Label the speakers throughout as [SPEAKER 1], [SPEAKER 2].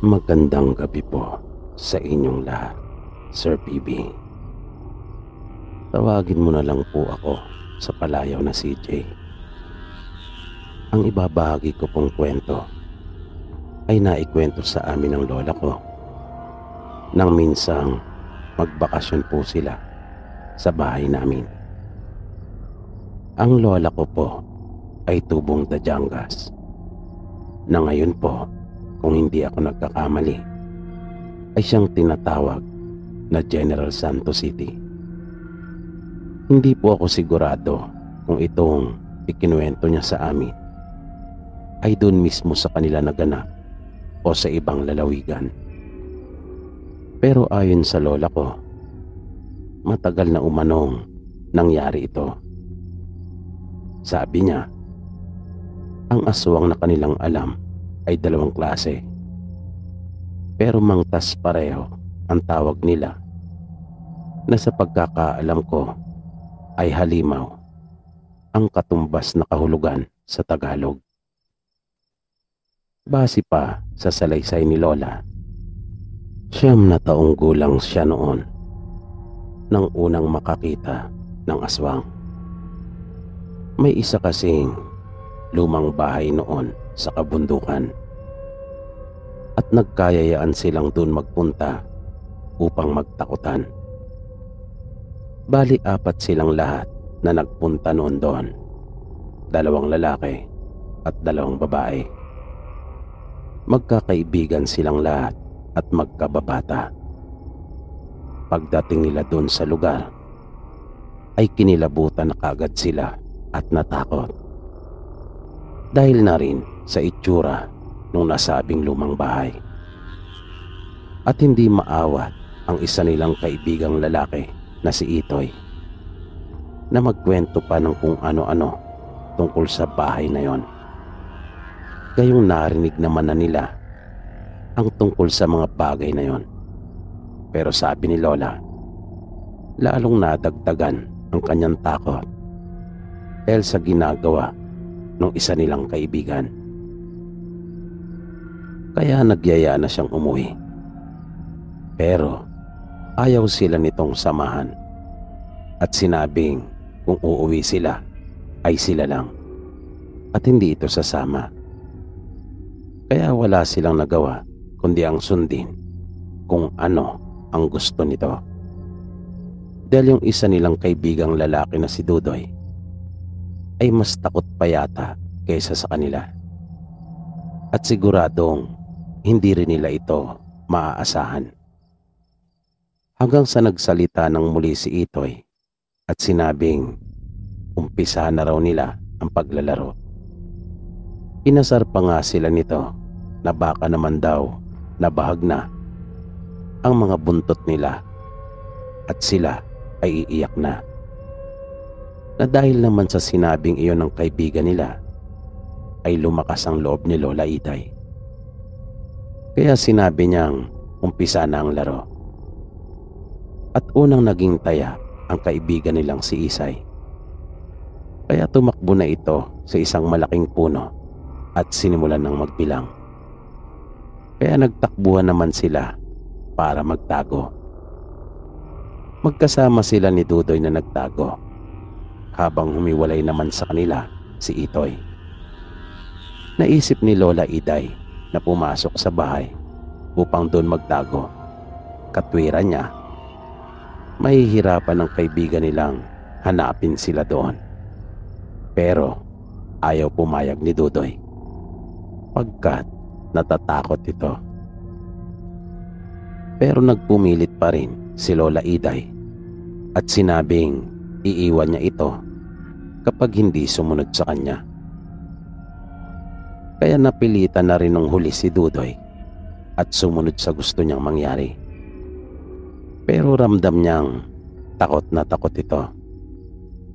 [SPEAKER 1] Magandang gabi po sa inyong lahat, Sir PB. Tawagin mo na lang po ako sa palayaw na CJ. Ang ibabahagi ko pong kwento ay naikwento sa amin ng lola ko nang minsang magbakasyon po sila sa bahay namin. Ang lola ko po ay tubong Dajangas na ngayon po, kung hindi ako nagkakamali, ay siyang tinatawag na General Santos City. Hindi po ako sigurado kung itong ikinuwento niya sa amin ay doon mismo sa kanila naganap o sa ibang lalawigan. Pero ayon sa lola ko, matagal na umanong nangyari ito. Sabi niya, ang aswang na kanilang alam ay dalawang klase. Pero mangtas pareho ang tawag nila, na sa pagkakaalam ko ay halimaw, ang katumbas na kahulugan sa Tagalog. Base pa sa salaysay ni Lola, 9 na taong gulang siya noon nang unang makakita ng aswang. May isa kasing lumang bahay noon sa kabundukan at nagkayayaan silang doon magpunta upang magtakutan. Bali 4 silang lahat na nagpunta noon doon, 2 lalaki at 2 babae. Magkakaibigan silang lahat at magkababata. Pagdating nila doon sa lugar ay kinilabutan na kagad sila at natakot, dahil na rin sa itsura nung nasabing lumang bahay. At hindi maawat ang isa nilang kaibigang lalaki na si Itoy, na magkwento pa ng kung ano-ano tungkol sa bahay na yon. Gayong narinig naman na nila ang tungkol sa mga bagay na yon. Pero sabi ni Lola, lalong nadagdagan ang kanyang takot dahil sa ginagawa ng isa nilang kaibigan. Kaya nagyaya na siyang umuwi. Pero ayaw sila nitong samahan at sinabing kung uuwi sila ay sila lang at hindi ito sasama. Kaya wala silang nagawa kundi ang sundin kung ano ang gusto nito. Dahil yung isa nilang kaibigang lalaki na si Dudoy ay mas takot pa yata kaysa sa kanila. At siguradong hindi rin nila ito maaasahan. Hanggang sa nagsalita ng muli si Itoy at sinabing umpisa na raw nila ang paglalaro. Inasar pa nga sila nito na baka naman daw nabahag na ang mga buntot nila at sila ay iiyak na. Na dahil naman sa sinabing iyon ng kaibigan nila ay lumakas ang loob ni Lola Itay. Kaya sinabi niyang umpisa na ang laro. At unang naging taya ang kaibigan nilang si Isay. Kaya tumakbo na ito sa isang malaking puno at sinimulan ng magbilang. Kaya nagtakbuhan naman sila para magtago. Magkasama sila ni Dudoy na nagtago, habang humiwalay naman sa kanila si Itoy. Naisip ni Lola Iday na pumasok sa bahay upang doon magtago. Katwiran niya, mahihirapan ng kaibigan nilang hanapin sila doon. Pero ayaw pumayag ni Dudoy pagkat natatakot ito. Pero nagpumilit pa rin si Lola Iday at sinabing iiwan niya ito kapag hindi sumunod sa kanya. Kaya napilitan na rin ng huli si Dudoy at sumunod sa gusto niyang mangyari. Pero ramdam niyang takot na takot ito.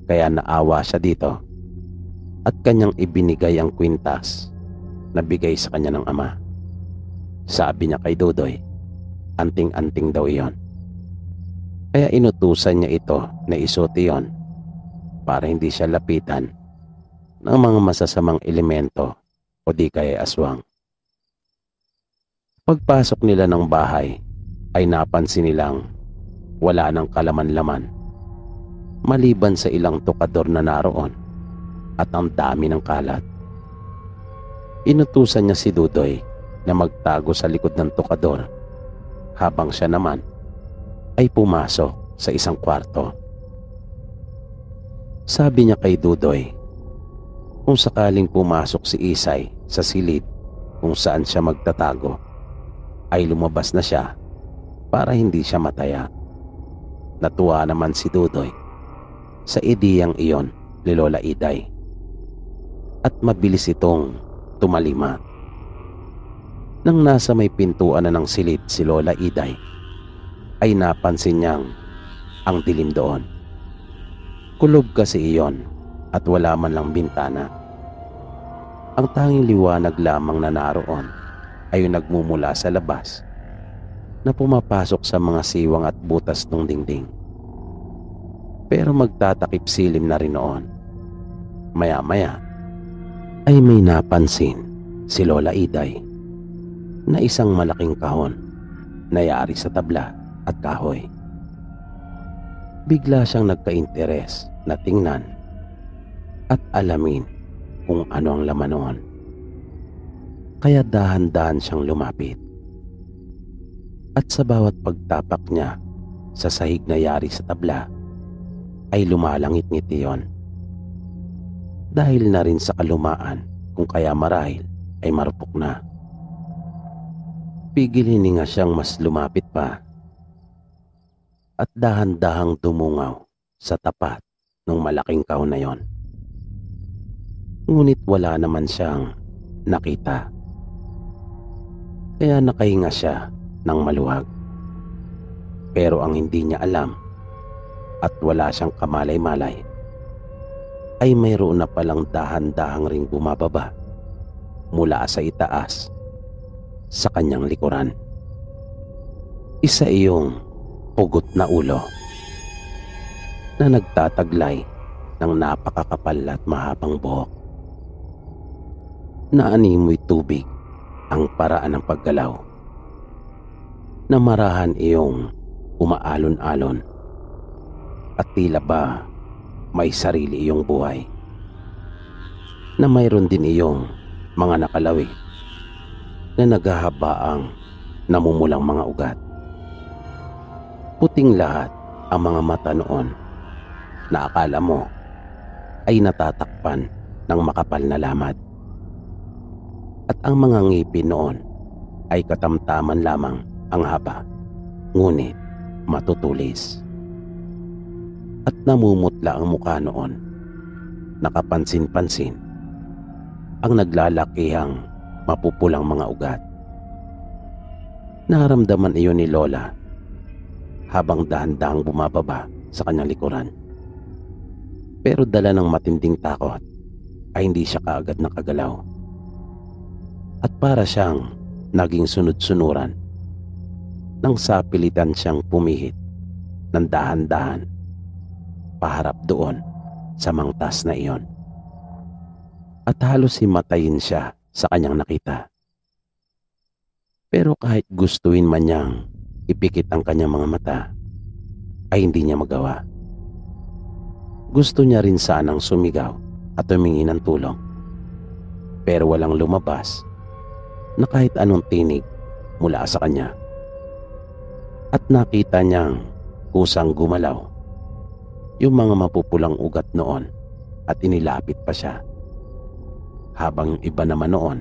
[SPEAKER 1] Kaya naawa siya dito at kanyang ibinigay ang kwintas na bigay sa kanya ng ama. Sabi niya kay Dudoy, anting-anting daw iyon. Kaya inutusan niya ito na isuot iyon para hindi siya lapitan ng mga masasamang elemento o di kaya aswang. Pagpasok nila ng bahay ay napansin nilang wala ng kalaman-laman maliban sa ilang tukador na naroon at ang dami ng kalat. Inutusan niya si Dudoy na magtago sa likod ng tukador habang siya naman ay pumasok sa isang kwarto. Sabi niya kay Dudoy, kung sakaling pumasok si Isay sa silid kung saan siya magtatago, ay lumabas na siya para hindi siya mataya. Natuwa naman si Dudoy sa ideyang iyon ni Lola Iday at mabilis itong tumalima. Nang nasa may pintuan na ng silid si Lola Iday, ay napansin niyang ang dilim doon. Kulob kasi iyon at wala man lang bintana. Ang tanging liwanag lamang na naroon ay yung nagmumula sa labas na pumapasok sa mga siwang at butas ng dingding. Pero magtatakip silim na rin noon. Maya-maya ay may napansin si Lola Iday na isang malaking kahon na yari sa tabla at kahoy. Bigla siyang nagka-interes na tingnan at alamin kung ano ang laman noon. Kaya dahan-dahan siyang lumapit. At sa bawat pagtapak niya sa sahig na yari sa tabla, ay lumalangit-ngiti iyon. Dahil na rin sa kalumaan kung kaya marahil ay marupok na. Pigil hininga siyang mas lumapit pa at dahan-dahang tumungaw sa tapat ng malaking kahon na iyon. Ngunit wala naman siyang nakita. Kaya nakahinga siya ng maluwag. Pero ang hindi niya alam at wala siyang kamalay-malay ay mayroon na palang dahan-dahang ring bumababa mula sa itaas sa kanyang likuran. Isa iyong pugot na ulo na nagtataglay ng napakakapal at mahabang buhok. Naanimoy tubig ang paraan ng paggalaw. Namarahan iyong umaalon-alon at tila ba may sarili iyong buhay. Na mayroon din iyong mga nakalawi na naghahabaang namumulang mga ugat. Puting lahat ang mga mata noon na akala mo ay natatakpan ng makapal na lamad. At ang mga ngipin noon ay katamtaman lamang ang haba, ngunit matutulis. At namumutla ang mukha noon, nakapansin-pansin ang naglalakihang mapupulang mga ugat. Naramdaman iyon ni Lola habang dahan-dahang bumababa sa kanyang likuran. Pero dala ng matinding takot ay hindi siya kaagad nakagalaw. At para siyang naging sunod-sunuran nang sapilitan siyang pumihit ng dahan-dahan paharap doon sa mangtas na iyon. At halos himatayin siya sa kanyang nakita. Pero kahit gustuin man niyang ipikit ang kanyang mga mata, ay hindi niya magawa. Gusto niya rin sanang sumigaw at humingi ng tulong. Pero walang lumabas na kahit anong tinig mula sa kanya. At nakita niyang kusang gumalaw yung mga mapupulang ugat noon at inilapit pa siya. Habang yung iba naman noon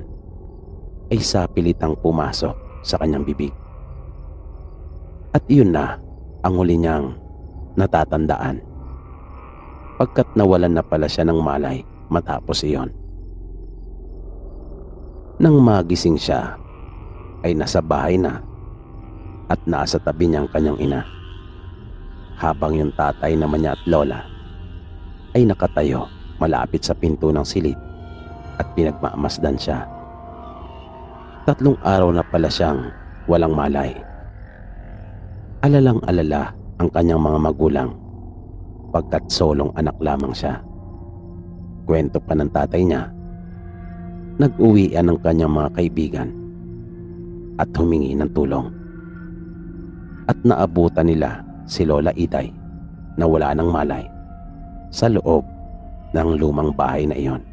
[SPEAKER 1] ay sapilitang pumasok sa kanyang bibig. At iyon na ang huli niyang natatandaan. Pagkat nawalan na pala siya ng malay matapos iyon. Nang magising siya ay nasa bahay na at nasa tabi niyang kanyang ina. Habang yung tatay naman niya at lola ay nakatayo malapit sa pinto ng silid at pinagmamasdan siya. 3 araw na pala siyang walang malay. Alalang-alala ang kanyang mga magulang pagkat solong anak lamang siya. Kwento pa ng tatay niya, nag-uwian ng kanyang mga kaibigan at humingi ng tulong. At naabutan nila si Lola Iday na wala ng malay sa loob ng lumang bahay na iyon.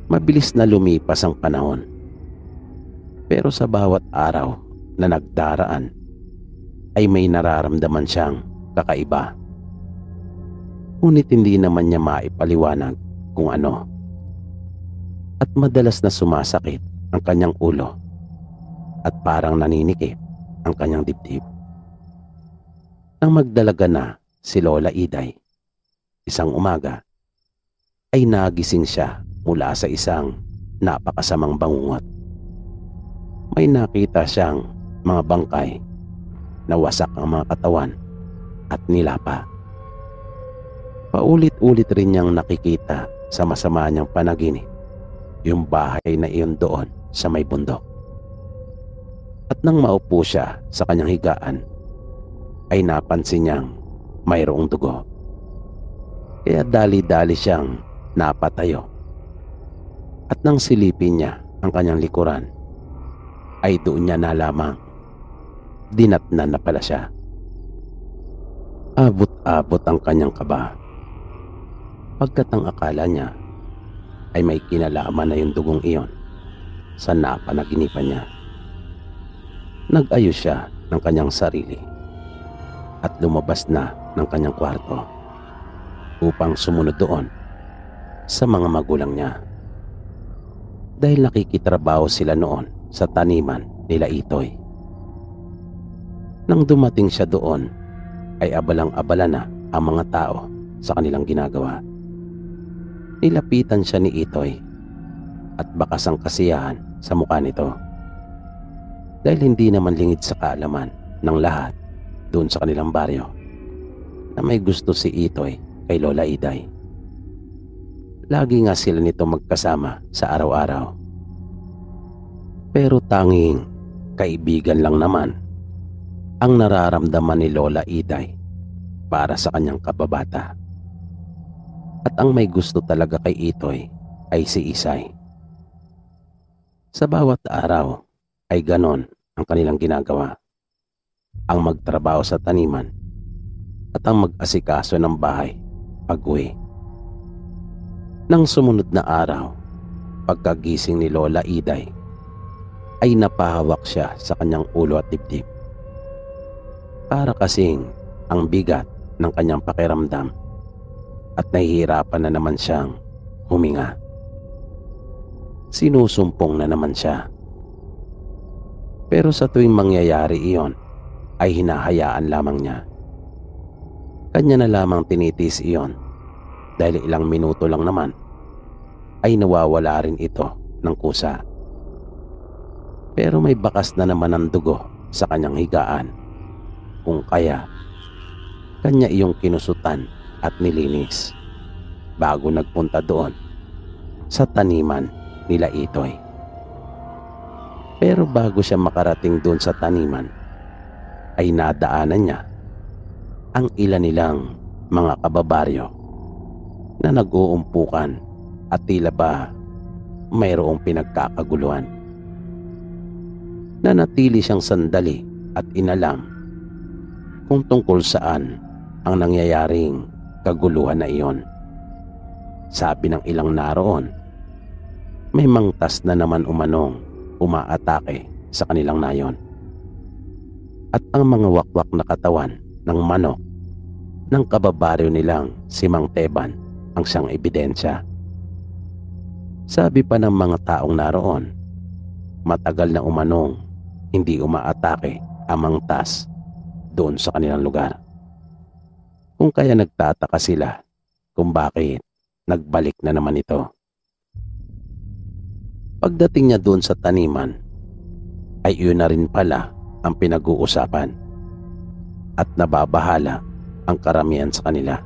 [SPEAKER 1] Mabilis na lumipas ang panahon, pero sa bawat araw na nagdaraan ay may nararamdaman siyang kakaiba. Ngunit hindi naman niya maipaliwanag kung ano. At madalas na sumasakit ang kanyang ulo at parang naninikip ang kanyang dibdib. Nang magdalaga na si Lola Iday, isang umaga ay nagising siya mula sa isang napakasamang bangungot. May nakita siyang mga bangkay na wasak ang mga katawan at nilapa. Paulit-ulit rin niyang nakikita sa masama niyang panaginip yung bahay na iyon doon sa may bundok. At nang maupo siya sa kanyang higaan, ay napansin niyang mayroong dugo. Kaya dali-dali siyang napatayo. At nang silipin niya ang kanyang likuran, ay doon niya nalamang dinatnan na pala siya. Abot-abot ang kanyang kaba, pagkat ang akala niya ay may kinalaman na yung dugong iyon sa napanaginipan niya. Nag-ayos siya ng kanyang sarili at lumabas na ng kanyang kwarto upang sumunod doon sa mga magulang niya. Dahil nakikitrabaho sila noon sa taniman nila Itoy. Nang dumating siya doon ay abalang-abala na ang mga tao sa kanilang ginagawa. Nilapitan siya ni Itoy at bakas ang kasiyahan sa mukha nito. Dahil hindi naman lingid sa kaalaman ng lahat doon sa kanilang baryo na may gusto si Itoy kay Lola Iday. Lagi nga sila nito magkasama sa araw-araw. Pero tanging kaibigan lang naman ang nararamdaman ni Lola Iday para sa kanyang kababata. At ang may gusto talaga kay Itoy ay si Isay. Sa bawat araw ay ganon ang kanilang ginagawa. Ang magtrabaho sa taniman at ang mag-asikaso ng bahay pag-uwi. Nang sumunod na araw, pagkagising ni Lola Iday, ay napahawak siya sa kanyang ulo at dibdib. Para kasing ang bigat ng kanyang pakiramdam at nahihirapan na naman siyang huminga. Sinusumpong na naman siya. Pero sa tuwing mangyayari iyon, ay hinahayaan lamang niya. Kanya na lamang tinitiis iyon dahil ilang minuto lang naman ay nawawala rin ito ng kusa. Pero may bakas na naman ng dugo sa kanyang higaan, kung kaya kanya iyong kinusutan at nilinis bago nagpunta doon sa taniman nila Itoy. Pero bago siya makarating doon sa taniman, ay nadaanan niya ang ilan nilang mga kababaryo na nag-uumpukan at tila ba mayroong pinagkakaguluhan. Nanatili siyang sandali at inalam kung tungkol saan ang nangyayaring kaguluhan na iyon. Sabi ng ilang naroon, may mangtas na naman umanong umaatake sa kanilang nayon. At ang mga wakwak na katawan ng manok ng kababaryo nilang si Mang Teban ang siyang ebidensya. Sabi pa ng mga taong naroon, matagal na umanong hindi umaatake ang mangtas doon sa kanilang lugar. Kung kaya nagtataka sila kung bakit nagbalik na naman ito. Pagdating niya doon sa taniman, ay yun na rin pala ang pinag-uusapan at nababahala ang karamihan sa kanila.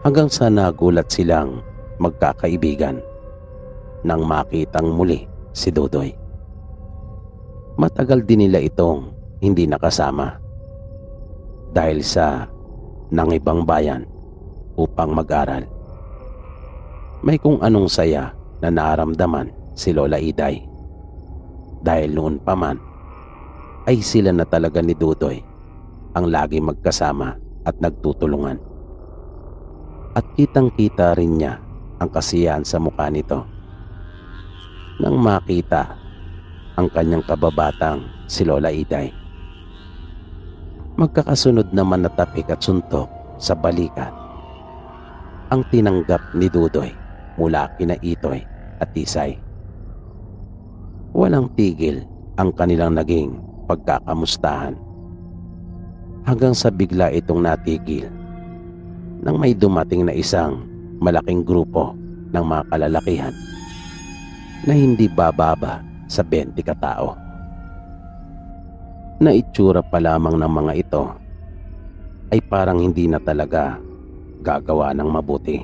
[SPEAKER 1] Hanggang sa nagulat silang magkakaibigan nang makitang muli si Dodoy. Matagal din nila itong hindi nakasama dahil sa nangibang bayan upang mag-aral. May kung anong saya na naramdaman si Lola Iday dahil noon pa man ay sila na talaga ni Dudoy ang lagi magkasama at nagtutulungan. At kitang-kita rin niya ang kasiyahan sa mukha nito nang makita ang kanyang kababatang si Lola Iday. Magkakasunod naman na tapik at suntok sa balikat ang tinanggap ni Dudoy mula kina Itoy at Tisay. Walang tigil ang kanilang naging pagkakamustahan hanggang sa bigla itong natigil nang may dumating na isang malaking grupo ng mga kalalakihan na hindi bababa sa 20 katao. Na itsura pa lamang ng mga ito ay parang hindi na talaga gagawa ng mabuti,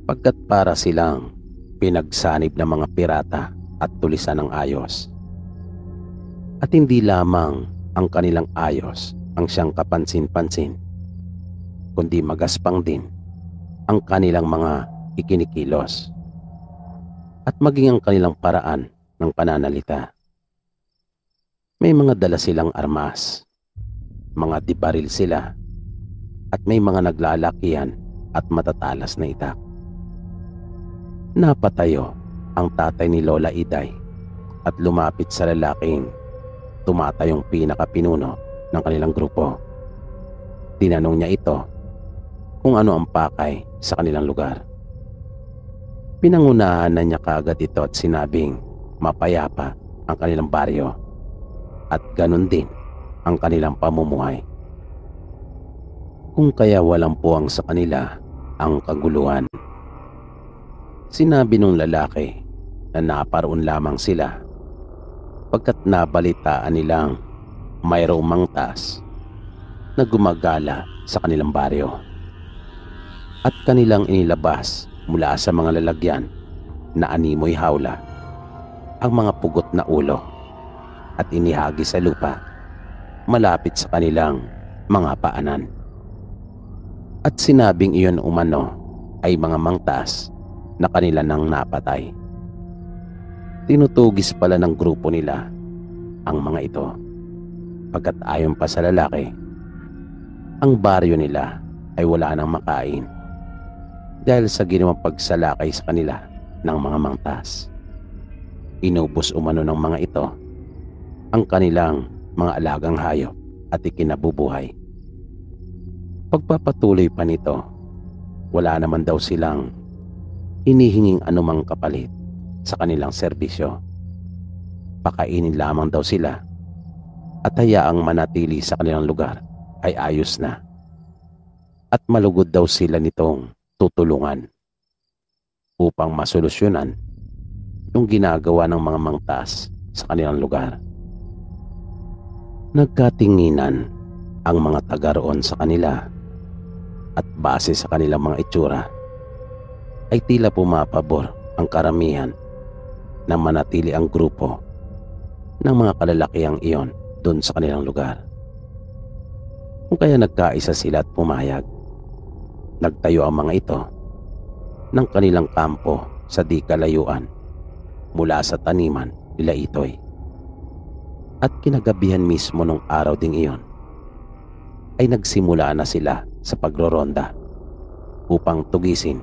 [SPEAKER 1] pagkat para silang pinagsanib ng mga pirata at tulisan ng ayos. At hindi lamang ang kanilang ayos ang siyang kapansin-pansin, kundi magaspang din ang kanilang mga ikinikilos at maging ang kanilang paraan ng pananalita. May mga dala silang armas, mga dibaril sila, at may mga naglalakihan at matatalas na itak. Napatayo ang tatay ni Lola Iday at lumapit sa lalaking tumatayong pinakapinuno ng kanilang grupo. Tinanong niya ito kung ano ang pakay sa kanilang lugar. Pinangunahan na niya kaagad ito at sinabing mapayapa ang kanilang baryo at ganun din ang kanilang pamumuhay. Kung kaya walang puwang sa kanila ang kaguluhan. Sinabi nung lalaki na naparoon lamang sila pagkat nabalitaan nilang mayroong mangtas na gumagala sa kanilang baryo at kanilang inilabas mula sa mga lalagyan na animoy hawla ang mga pugot na ulo at inihagi sa lupa malapit sa kanilang mga paanan. At sinabing iyon umano ay mga mangtas na kanila nang napatay. Tinutugis pala ng grupo nila ang mga ito, pagkat ayon pa sa lalaki, ang baryo nila ay wala nang makain dahil sa ginawang pagsalakay sa kanila ng mga mangtas. Inubos umano ng mga ito ang kanilang mga alagang hayop at ikinabubuhay. Pagpapatuloy pa nito, wala naman daw silang hinihinging anumang kapalit sa kanilang serbisyo. Pakainin lamang daw sila at hayaang manatili sa kanilang lugar ay ayos na. At malugod daw sila nitong tutulungan upang masolusyonan yung ginagawa ng mga mangtas sa kanilang lugar. Nagkatinginan ang mga taga roon sa kanila at base sa kanilang mga itsura ay tila pumapabor ang karamihan na manatili ang grupo ng mga kalalakihang iyon doon sa kanilang lugar. Kung kaya nagkaisa sila at pumayag, nagtayo ang mga ito ng kanilang kampo sa di kalayuan mula sa taniman nila Itoy. At kinagabihan mismo nung araw ding iyon ay nagsimula na sila sa pagroronda upang tugisin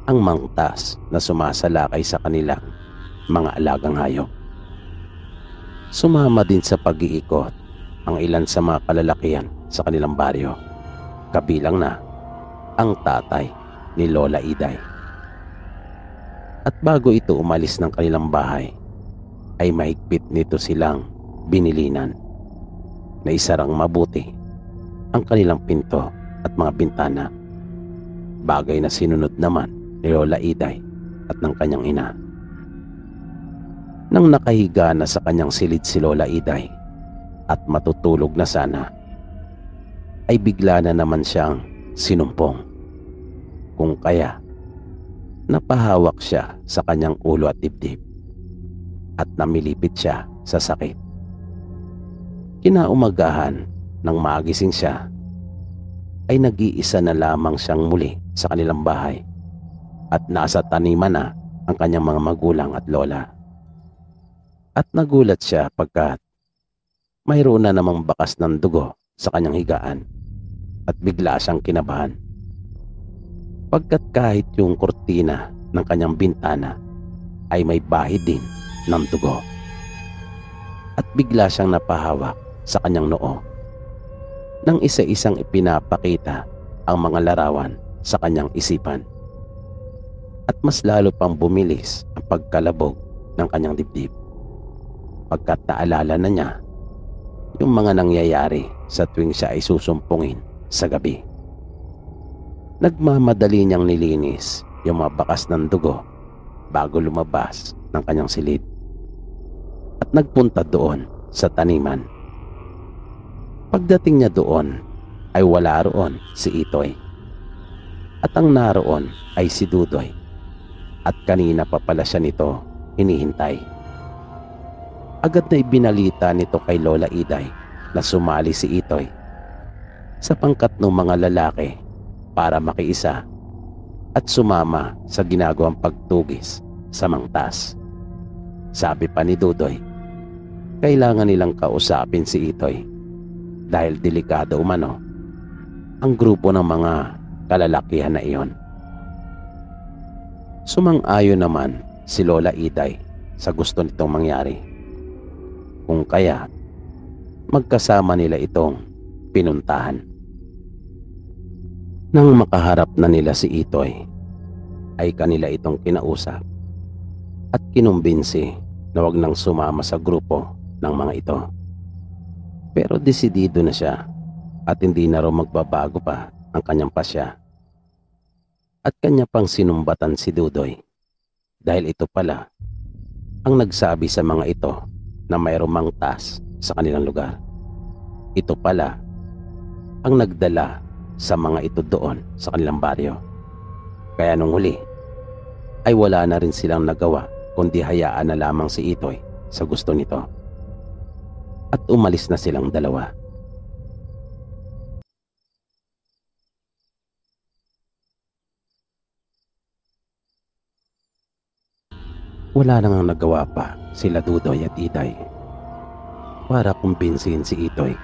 [SPEAKER 1] ang mangtas na sumasalakay sa kanilang mga alagang hayop. Sumama din sa pag-iikot ang ilan sa mga kalalakihan sa kanilang baryo, kabilang na ang tatay ni Lola Iday. At bago ito umalis ng kanilang bahay, ay mahigpit nito silang binilinan na isarang mabuti ang kanilang pinto at mga bintana, bagay na sinunod naman ni Lola Iday at ng kanyang ina. Nang nakahiga na sa kanyang silid si Lola Iday at matutulog na sana, ay bigla na naman siyang sinumpong. Kung kaya napahawak siya sa kanyang ulo at dibdib at namilipit siya sa sakit. Kinaumagahan nang magising siya ay nag-iisa na lamang siyang muli sa kanilang bahay at nasa taniman na ang kanyang mga magulang at lola. At nagulat siya pagkat mayroon na namang bakas ng dugo sa kanyang higaan at bigla siyang kinabahan. Pagkat kahit yung kurtina ng kanyang bintana ay may bahid din ng dugo. At bigla siyang napahawak sa kanyang noo nang isa-isang ipinapakita ang mga larawan sa kanyang isipan. At mas lalo pang bumilis ang pagkalabog ng kanyang dibdib pagkat naalala na niya yung mga nangyayari sa tuwing siya ay susumpungin sa gabi. Nagmamadali niyang nilinis yung mga bakas ng dugo bago lumabas ng kanyang silid at nagpunta doon sa taniman. Pagdating niya doon ay wala roon si Itoy at ang naroon ay si Dudoy at kanina pa pala siya nito hinihintay. Agad na ibinalita nito kay Lola Iday na sumali si Itoy sa pangkat ng mga lalaki para makiisa at sumama sa ginagawang pagtugis sa mangtas. Sabi pa ni Dudoy, kailangan nilang kausapin si Itoy dahil delikado umano ang grupo ng mga kalalakihan na iyon. Sumang-ayon naman si Lola Iday sa gusto nitong mangyari. Kung kaya, magkasama nila itong pinuntahan. Nang makaharap na nila si Itoy, ay kanila itong kinausap at kinumbinsi na wag nang sumama sa grupo ng mga ito. Pero desidido na siya at hindi na raw magbabago pa ang kanyang pasya. At kanya pang sinumbatan si Dudoy dahil ito pala ang nagsabi sa mga ito na mayroong mangtas sa kanilang lugar. Ito pala ang nagdala sa mga ito doon sa kanilang baryo. Kaya nung huli ay wala na rin silang nagawa kundi hayaan na lamang si Itoy sa gusto nito. At umalis na silang dalawa. Wala nang nagawa pa sila Dudoy at Iday para kumbinsihin si Itoy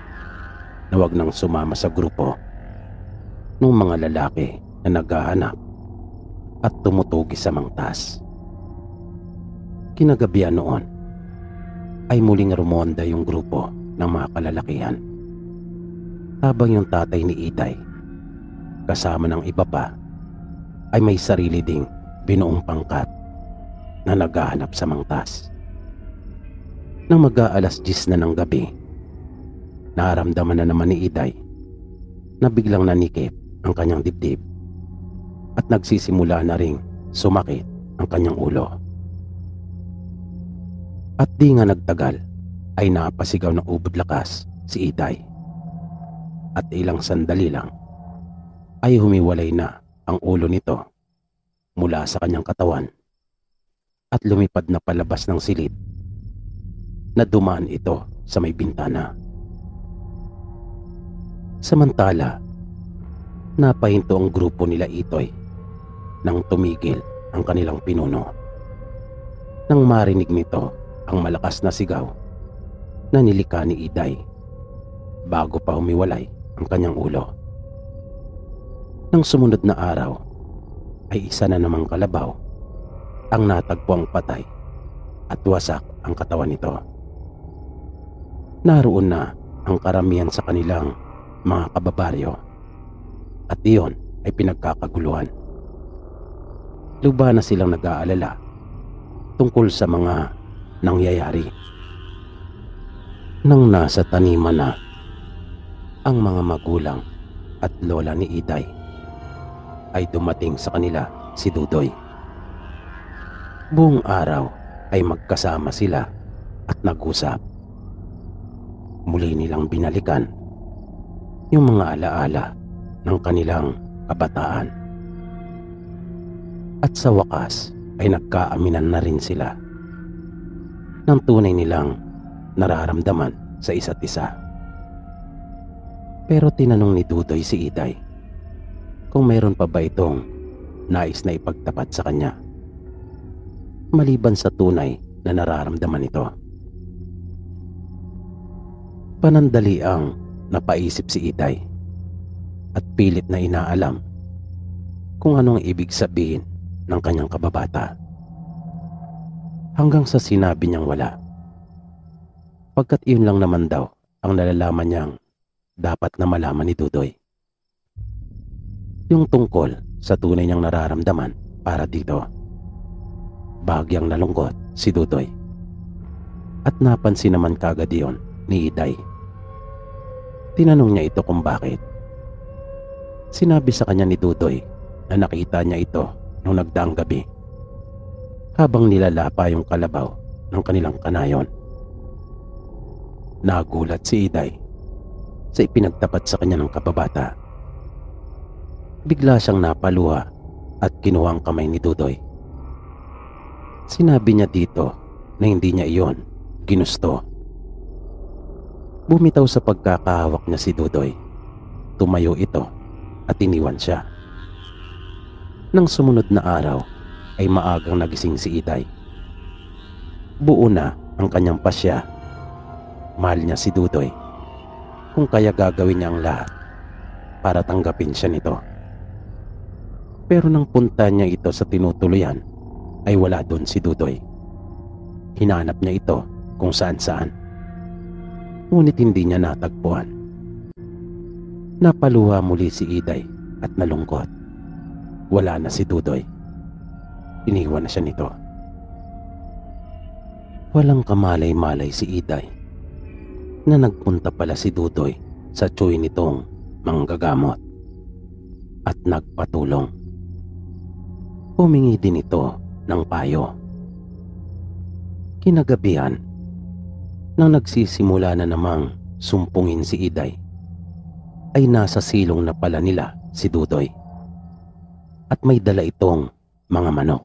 [SPEAKER 1] na wag nang sumama sa grupo ng mga lalaki na naghahanap at tumutugi sa mangtas. Kinagabihan noon ay muling rumonda yung grupo ng mga kalalakihan habang yung tatay ni Iday kasama ng iba pa ay may sarili ding binuong pangkat na naghahanap sa mangtas. Nang mag-aalas 10 na ng gabi, naramdaman na naman ni Iday na biglang nanikip ang kanyang dibdib at nagsisimula na ring sumakit ang kanyang ulo. At di nga nagtagal ay napasigaw ng ubod lakas si Iday at ilang sandali lang ay humiwalay na ang ulo nito mula sa kanyang katawan at lumipad na palabas ng silid na dumaan ito sa may bintana. Samantala, napahinto ang grupo nila Itoy nang tumigil ang kanilang pinuno. Nang marinig nito ang malakas na sigaw na nilika ni Iday bago pa humiwalay ang kanyang ulo. Nang sumunod na araw ay isa na namang kalabaw ang natagpuang patay at wasak ang katawan nito. Naroon na ang karamihan sa kanilang mga kababaryo at iyon ay pinagkakaguluhan. Luba na silang nag-aalala tungkol sa mga nangyayari. Nang nasa taniman na ang mga magulang at lola ni Iday ay dumating sa kanila si Dudoy. Buong araw ay magkasama sila at nag-usap. Muli nilang binalikan yung mga alaala ng kanilang kabataan. At sa wakas ay nagkaaminan na rin sila ng tunay nilang nararamdaman sa isa't isa. Pero tinanong ni Dudoy si Iday kung mayroon pa ba itong nais na ipagtapat sa kanya maliban sa tunay na nararamdaman ito. Panandaliang napaisip si Iday at pilit na inaalam kung anong ibig sabihin ng kanyang kababata. Hanggang sa sinabi niyang wala. Pagkat iyon lang naman daw ang nalalaman niyang dapat na malaman ni Dudoy. Yung tungkol sa tunay niyang nararamdaman para dito. Bahagyang nalungkot si Dudoy. At napansin naman kagad iyon ni Iday. Tinanong niya ito kung bakit. Sinabi sa kanya ni Dudoy na nakita niya ito nung nagdaang gabi habang nilalapa yung kalabaw ng kanilang kanayon. Nagulat si Iday sa ipinagtapat sa kanya ng kababata. Bigla siyang napaluha at kinuha ang kamay ni Dudoy. Sinabi niya dito na hindi niya iyon ginusto. Bumitaw sa pagkakahawak niya si Dudoy. Tumayo ito at iniwan siya. Nang sumunod na araw ay maagang nagising si Iday. Buo na ang kanyang pasya. Mahal niya si Dudoy, kung kaya gagawin niya ang lahat para tanggapin siya nito. Pero nang punta niya ito sa tinutuluyan ay wala doon si Dudoy. Hinanap niya ito kung saan-saan, ngunit hindi niya natagpuan. Napaluha muli si Iday at nalungkot. Wala na si Dudoy. Iniwan na siya nito. Walang kamalay-malay si Iday na nagpunta pala si Dudoy sa tsuy nitong manggagamot at nagpatulong. Humingi din ito ng payo. Kinagabihan, nang nagsisimula na namang sumpungin si Iday, ay nasa silong na pala nila si Dudoy at may dala itong mga manok.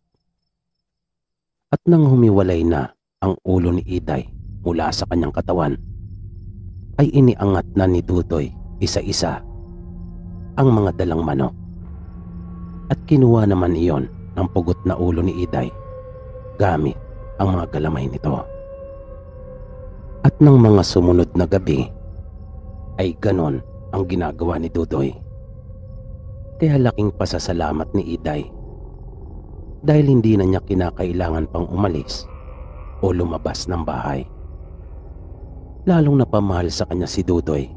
[SPEAKER 1] At nang humiwalay na ang ulo ni Iday mula sa kanyang katawan, ay iniangat na ni Dudoy isa-isa ang mga dalang manok at kinuha naman iyon ng pugot na ulo ni Iday gamit ang mga galamay nito. At ng mga sumunod na gabi ay ganon ang ginagawa ni Dudoy. Kaya laking pasasalamat ni Iday dahil hindi na niya kinakailangan pang umalis o lumabas ng bahay. Lalong napamahal sa kanya si Dudoy.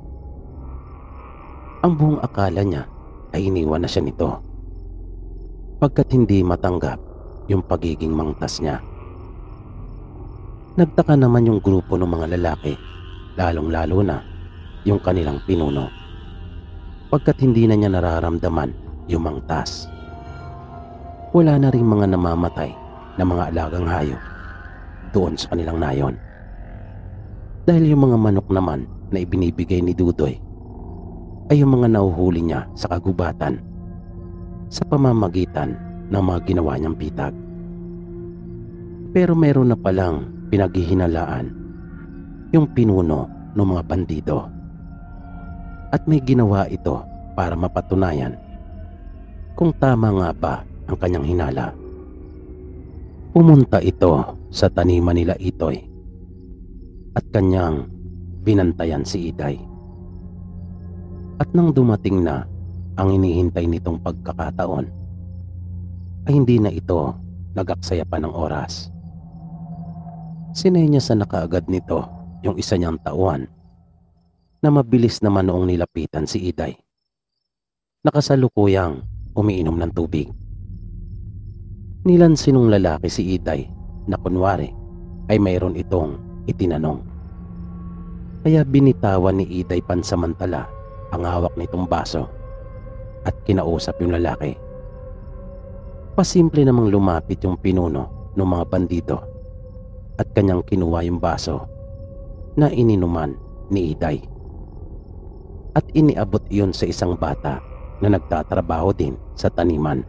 [SPEAKER 1] Ang buong akala niya ay iniwan na siya nito pagkat hindi matanggap yung pagiging mangtas niya. Nagtaka naman yung grupo ng mga lalaki, lalong-lalo na yung kanilang pinuno, pagkat hindi na niya nararamdaman yung mangtas. Wala na ring mga namamatay na mga alagang hayop doon sa kanilang nayon. Dahil yung mga manok naman na ibinibigay ni Dudoy ay yung mga nahuhuli niya sa kagubatan sa pamamagitan ng mga ginawa niyang pitag. Pero meron na palang pinaghihinalaan yung pinuno ng mga bandido at may ginawa ito para mapatunayan kung tama nga ba ang kanyang hinala. Pumunta ito sa taniman nila Itoy at kanyang binantayan si Iday. At nang dumating na ang inihintay nitong pagkakataon, ay hindi na ito nagaksaya pa ng oras. Sinay niya sa nakaagad nito yung isa niyang tauhan na mabilis naman noong nilapitan si Iday. Nakasalukuyang umiinom ng tubig. Nilansin ng lalaki si Iday na kunwari ay mayroon itong itinanong. Kaya binitawan ni Iday pansamantala ang hawak nitong baso at kinausap yung lalaki. Pasimple namang lumapit yung pinuno ng mga bandido at kanyang kinuha yung baso na ininuman ni Iday. At iniabot iyon sa isang bata na nagtatrabaho din sa taniman.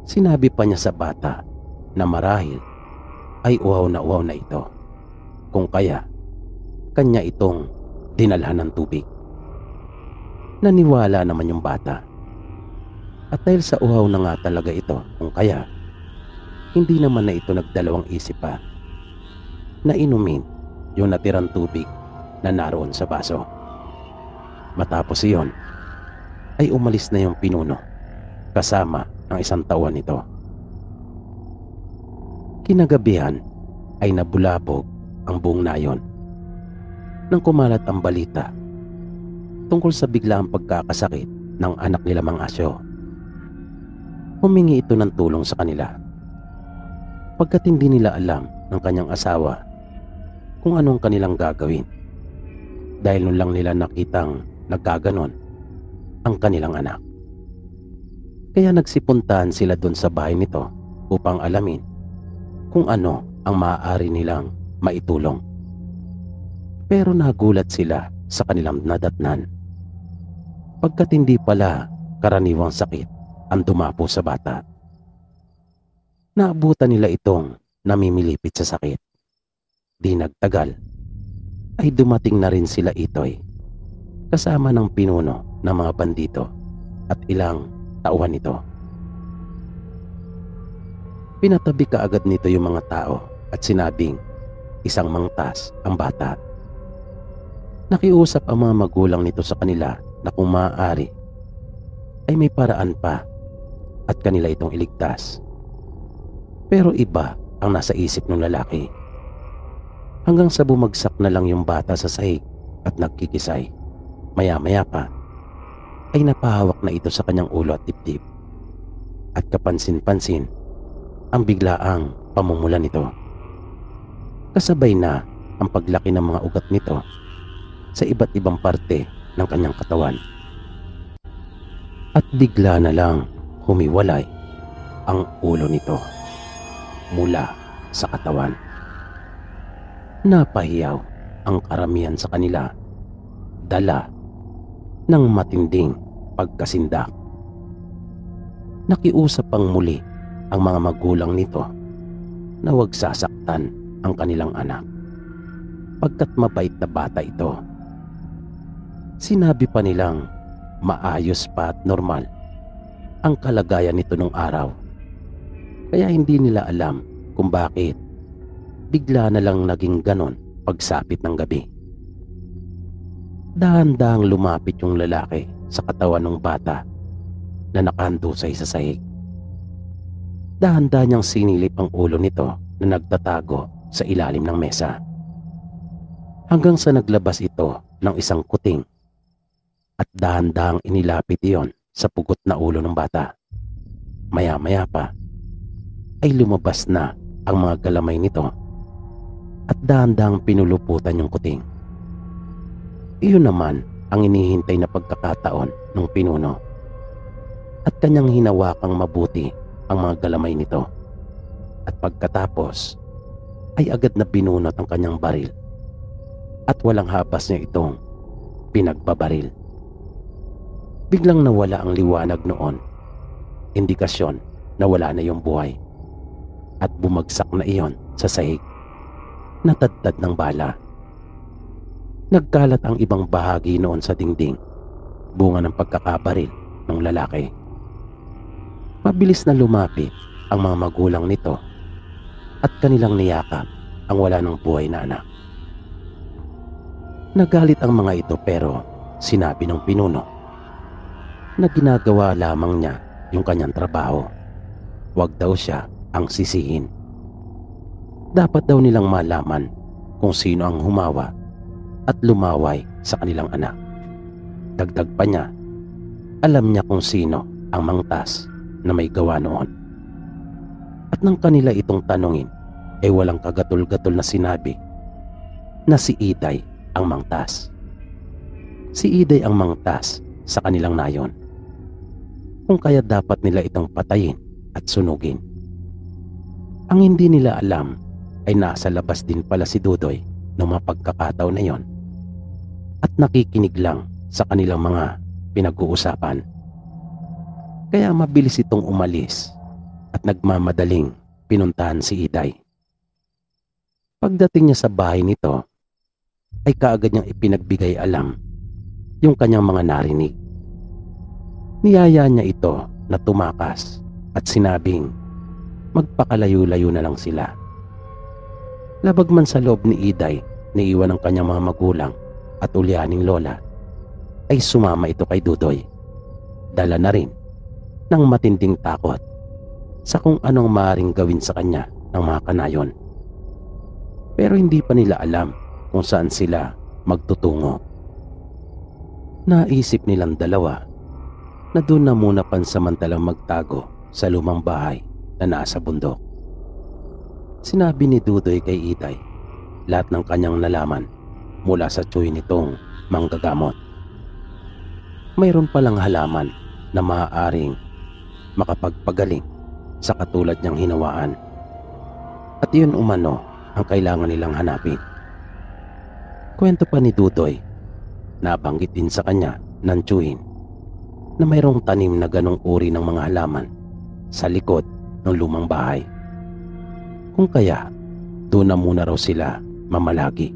[SPEAKER 1] Sinabi pa niya sa bata na marahil ay uhaw na ito, kung kaya kanya itong dinalhan ng tubig. Naniwala naman yung bata. At dahil sa uhaw na nga talaga ito, kung kaya hindi naman na ito nagdalawang isip pa na inumin yung natirang tubig na naroon sa baso. Matapos iyon, ay umalis na yung pinuno kasama ng isang tauhan nito. Kinagabihan ay nabulabog ang buong nayon nang kumalat ang balita tungkol sa biglaang pagkakasakit ng anak nila Mang Asyo. Humingi ito ng tulong sa kanila pagkat hindi nila alam ng kanyang asawa kung anong kanilang gagawin dahil nun lang nila nakitang nagkaganon ang kanilang anak. Kaya nagsipuntahan sila doon sa bahay nito upang alamin kung ano ang maaari nilang maitulong. Pero nagulat sila sa kanilang nadatnan pagkat hindi pala karaniwang sakit ang dumapo sa bata. Naabutan nila itong namimilipit sa sakit. Di nagtagal ay dumating na rin sila Itoy kasama ng pinuno ng mga bandito at ilang tauhan nito. Pinatabi kaagad nito yung mga tao at sinabing isang mangtas ang bata. Nakiusap ang mga magulang nito sa kanila na kung maaari ay may paraan pa at kanila itong iligtas. Pero iba ang nasa isip ng lalaki. Hanggang sa bumagsak na lang yung bata sa sahig at nagkikisay. Maya-maya pa ay napahawak na ito sa kanyang ulo at dibdib. At kapansin-pansin ang biglaang pamumula nito. Kasabay na ang paglaki ng mga ugat nito sa iba't ibang parte ng kanyang katawan. At bigla na lang humiwalay ang ulo nito mula sa katawan. Napahiyaw ang karamihan sa kanila, dala ng matinding pagkasindak. Nakiusap ang muli ang mga magulang nito na huwag sasaktan ang kanilang anak pagkat mabait na bata ito. Sinabi pa nilang maayos pa at normal ang kalagayan nito nung araw. Kaya hindi nila alam kung bakit bigla na lang naging ganon pagsapit ng gabi. Dahan-dahang lumapit yung lalaki sa katawan ng bata na nakahandusay sa sahig. Dahan-dahan niyang sinilip ang ulo nito na nagtatago sa ilalim ng mesa. Hanggang sa naglabas ito ng isang kuting at dahan-dahang inilapit iyon sa pugot na ulo ng bata. Maya-maya pa ay lumabas na ang mga galamay nito at dahan-dahang pinuluputan yung kuting. Iyon naman ang inihintay na pagkakataon ng pinuno at kanyang hinawakang mabuti ang mga galamay nito at pagkatapos ay agad na binunot ang kanyang baril at walang habas niya itong pinagbabaril. Biglang nawala ang liwanag noon, indikasyon na wala na yung buhay at bumagsak na iyon sa sahig, natadtad ng bala. Nagkalat ang ibang bahagi noon sa dingding, bunga ng pagkakabaril ng lalaki. Mabilis na lumapit ang mga magulang nito at kanilang niyakap ang wala ng buhay na anak. Nagalit ang mga ito pero sinabi ng pinuno na ginagawa lamang niya yung kanyang trabaho. Huwag daw siya ang sisihin. Dapat daw nilang malaman kung sino ang humawa at lumaway sa kanilang anak. Dagdag pa niya, alam niya kung sino ang mangtas na may gawa noon. At nang kanila itong tanungin, ay walang kagatol-gatol na sinabi na si Iday ang mangtas. Si Iday ang mangtas sa kanilang nayon. Kung kaya dapat nila itong patayin at sunugin. Ang hindi nila alam ay nasa labas din pala si Dudoy noong mga pagkakataon na yon at nakikinig lang sa kanilang mga pinag-uusapan. Kaya mabilis itong umalis at nagmamadaling pinuntahan si Iday. Pagdating niya sa bahay nito ay kaagad niyang ipinagbigay alam yung kanyang mga narinig. Niyaya niya ito na tumakas at sinabing magpakalayo-layo na lang sila. Labag man sa loob ni Iday, niiwan ng kanyang mga magulang at ulyaning lola ay sumama ito kay Dudoy. Dala na rin ng matinding takot sa kung anong maaaring gawin sa kanya ng mga kanayon. Pero hindi pa nila alam kung saan sila magtutungo. Naisip nilang dalawa na doon na muna pansamantalang magtago sa lumang bahay na nasa bundok. Sinabi ni Dudoy kay Iday lahat ng kanyang nalaman mula sa tsuy nitong manggagamot. Mayroon palang halaman na maaaring makapagpagaling sa katulad niyang hinawaan. At yun umano ang kailangan nilang hanapin. Kwento pa ni Dudoy, nabanggit din sa kanya ng tsuhin na mayroong tanim na ganong uri ng mga halaman sa likod ng lumang bahay. Kung kaya, doon na muna raw sila mamalagi.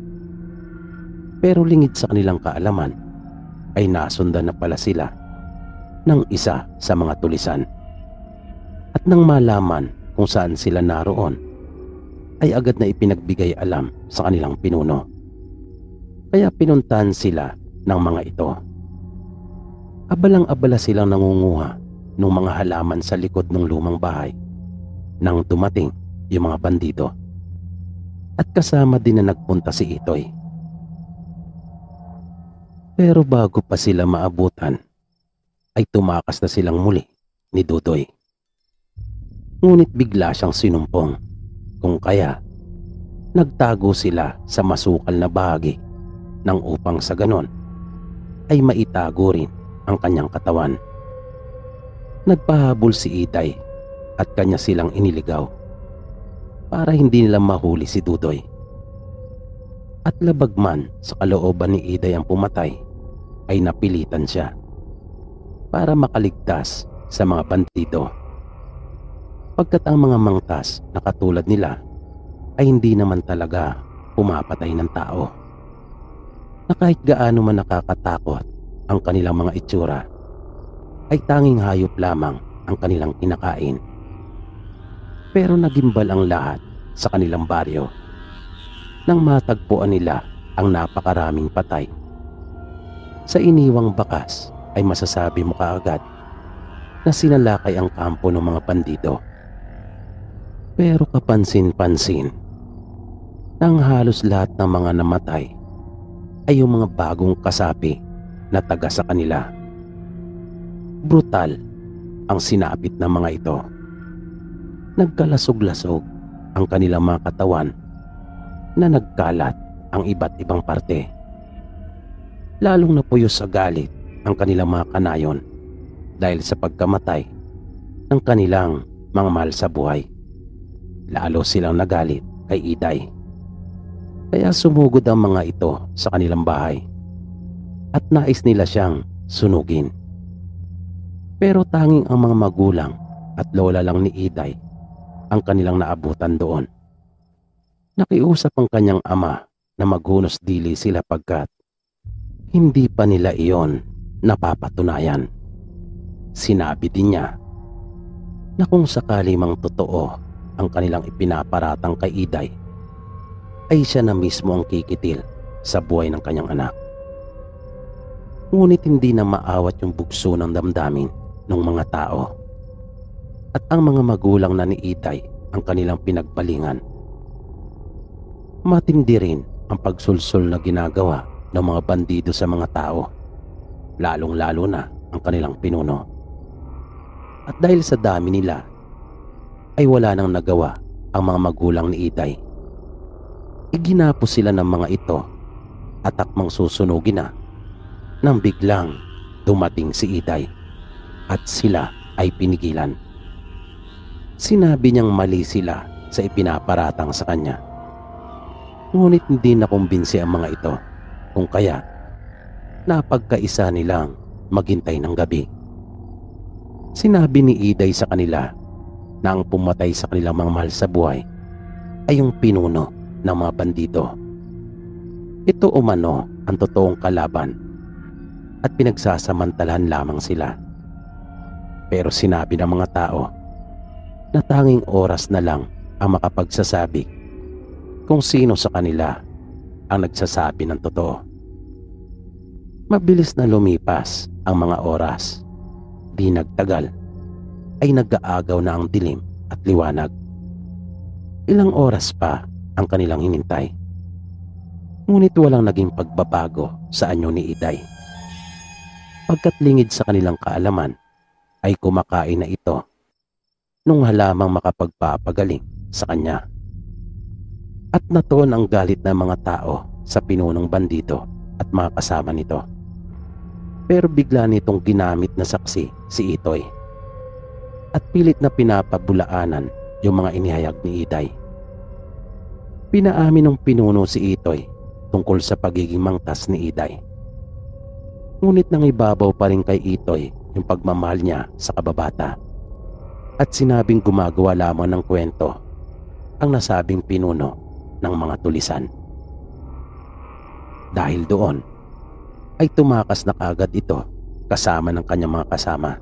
[SPEAKER 1] Pero lingid sa kanilang kaalaman ay nasundan na pala sila ng isa sa mga tulisan. At nang malaman kung saan sila naroon, ay agad na ipinagbigay alam sa kanilang pinuno. Kaya pinuntahan sila ng mga ito. Abalang-abala silang nangunguha ng mga halaman sa likod ng lumang bahay nang dumating yung mga bandido. At kasama din na nagpunta si Itoy. Pero bago pa sila maabutan, ay tumakas na silang muli ni Dudoy. Ngunit bigla siyang sinumpong, kung kaya nagtago sila sa masukal na bahagi nang upang sa ganon ay maitago rin ang kanyang katawan. Nagpahabol si Iday at kanya silang iniligaw para hindi nila mahuli si Dudoy. At labag man sa kalooban ni Iday ang pumatay, ay napilitan siya para makaligtas sa mga bandido. Pagkat ang mga mangtas na katulad nila ay hindi naman talaga pumapatay ng tao. Na kahit gaano man nakakatakot ang kanilang mga itsura, ay tanging hayop lamang ang kanilang kinakain. Pero nagimbal ang lahat sa kanilang baryo nang matagpuan nila ang napakaraming patay. Sa iniwang bakas ay masasabi mo kaagad na sinalakay ang kampo ng mga bandido. Pero kapansin-pansin nang halos lahat ng mga namatay ay yung mga bagong kasapi na taga sa kanila. Brutal ang sinapit ng mga ito. Nagkalasog-lasog ang kanilang mga katawan na nagkalat ang iba't ibang parte. Lalong napuyos sa galit ang kanilang mga kanayon dahil sa pagkamatay ng kanilang mga mahal sa buhay. Lalo silang nagalit kay Iday. Kaya sumugod ang mga ito sa kanilang bahay at nais nila siyang sunugin. Pero tanging ang mga magulang at lola lang ni Iday ang kanilang naabutan doon. Nakiusap ang kanyang ama na maghunos dili sila pagkat hindi pa nila iyon napapatunayan. Sinabi din niya na kung sakali mang totoo ang kanilang ipinaparatang kay Iday, ay siya na mismo ang kikitil sa buhay ng kanyang anak. Ngunit hindi na maawat yung bugso ng damdamin ng mga tao. At ang mga magulang na ni Iday ang kanilang pinagbalingan. Matindi rin ang pagsulsul na ginagawa ng mga bandido sa mga tao, lalong-lalo na ang kanilang pinuno. At dahil sa dami nila, ay wala nang nagawa ang mga magulang ni Iday. Iginapos sila ng mga ito at akmang susunugin na nang biglang dumating si Iday at sila ay pinigilan. Sinabi niyang mali sila sa ipinaparatang sa kanya. Ngunit hindi nakumbinsi ang mga ito, kung kaya napagkaisa nilang maghintay ng gabi. Sinabi ni Iday sa kanila na ang pumatay sa kanilang mga mahal sa buhay ay yung pinuno ng mga bandido. Ito umano ang totoong kalaban at pinagsasamantalahan lamang sila. Pero sinabi ng mga tao na tanging oras na lang ang makapagsasabi kung sino sa kanila ang nagsasabi ng totoo. Mabilis na lumipas ang mga oras. Di nagtagal ay nag-aagaw na ang dilim at liwanag. Ilang oras pa ang kanilang hinintay. Ngunit walang naging pagbabago sa anyo ni Iday. Pagkat lingid sa kanilang kaalaman ay kumakain na ito nung halamang makapagpapagaling sa kanya. At natoon ang galit ng mga tao sa pinunong bandido at mga kasama nito. Pero bigla nitong ginamit na saksi si Itoy at pilit na pinapabulaanan yung mga inihayag ni Iday. Pinaamin ng pinuno si Itoy tungkol sa pagiging mangtas ni Iday. Ngunit nangibabaw pa rin kay Itoy yung pagmamahal niya sa kababata at sinabing gumagawa lamang ng kwento ang nasabing pinuno ng mga tulisan. Dahil doon ay tumakas na kagad ito kasama ng kanyang mga kasama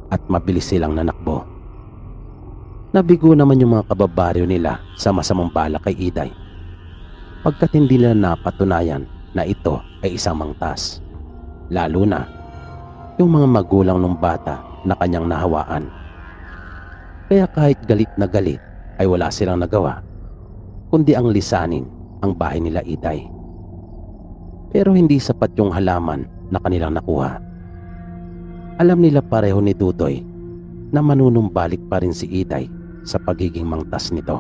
[SPEAKER 1] at mabilis silang nanakbo. Nabigo naman yung mga kababaryo nila sa masamang balak kay Iday pagkat hindi nila napatunayan na ito ay isang mangtas, lalo na yung mga magulang ng bata na kanyang nahawaan. Kaya kahit galit na galit ay wala silang nagawa kundi ang lisanin ang bahay nila Iday. Pero hindi sapat yung halaman na kanilang nakuha. Alam nila pareho ni Dudoy na manunumbalik pa rin si Iday sa pagiging mangtas nito.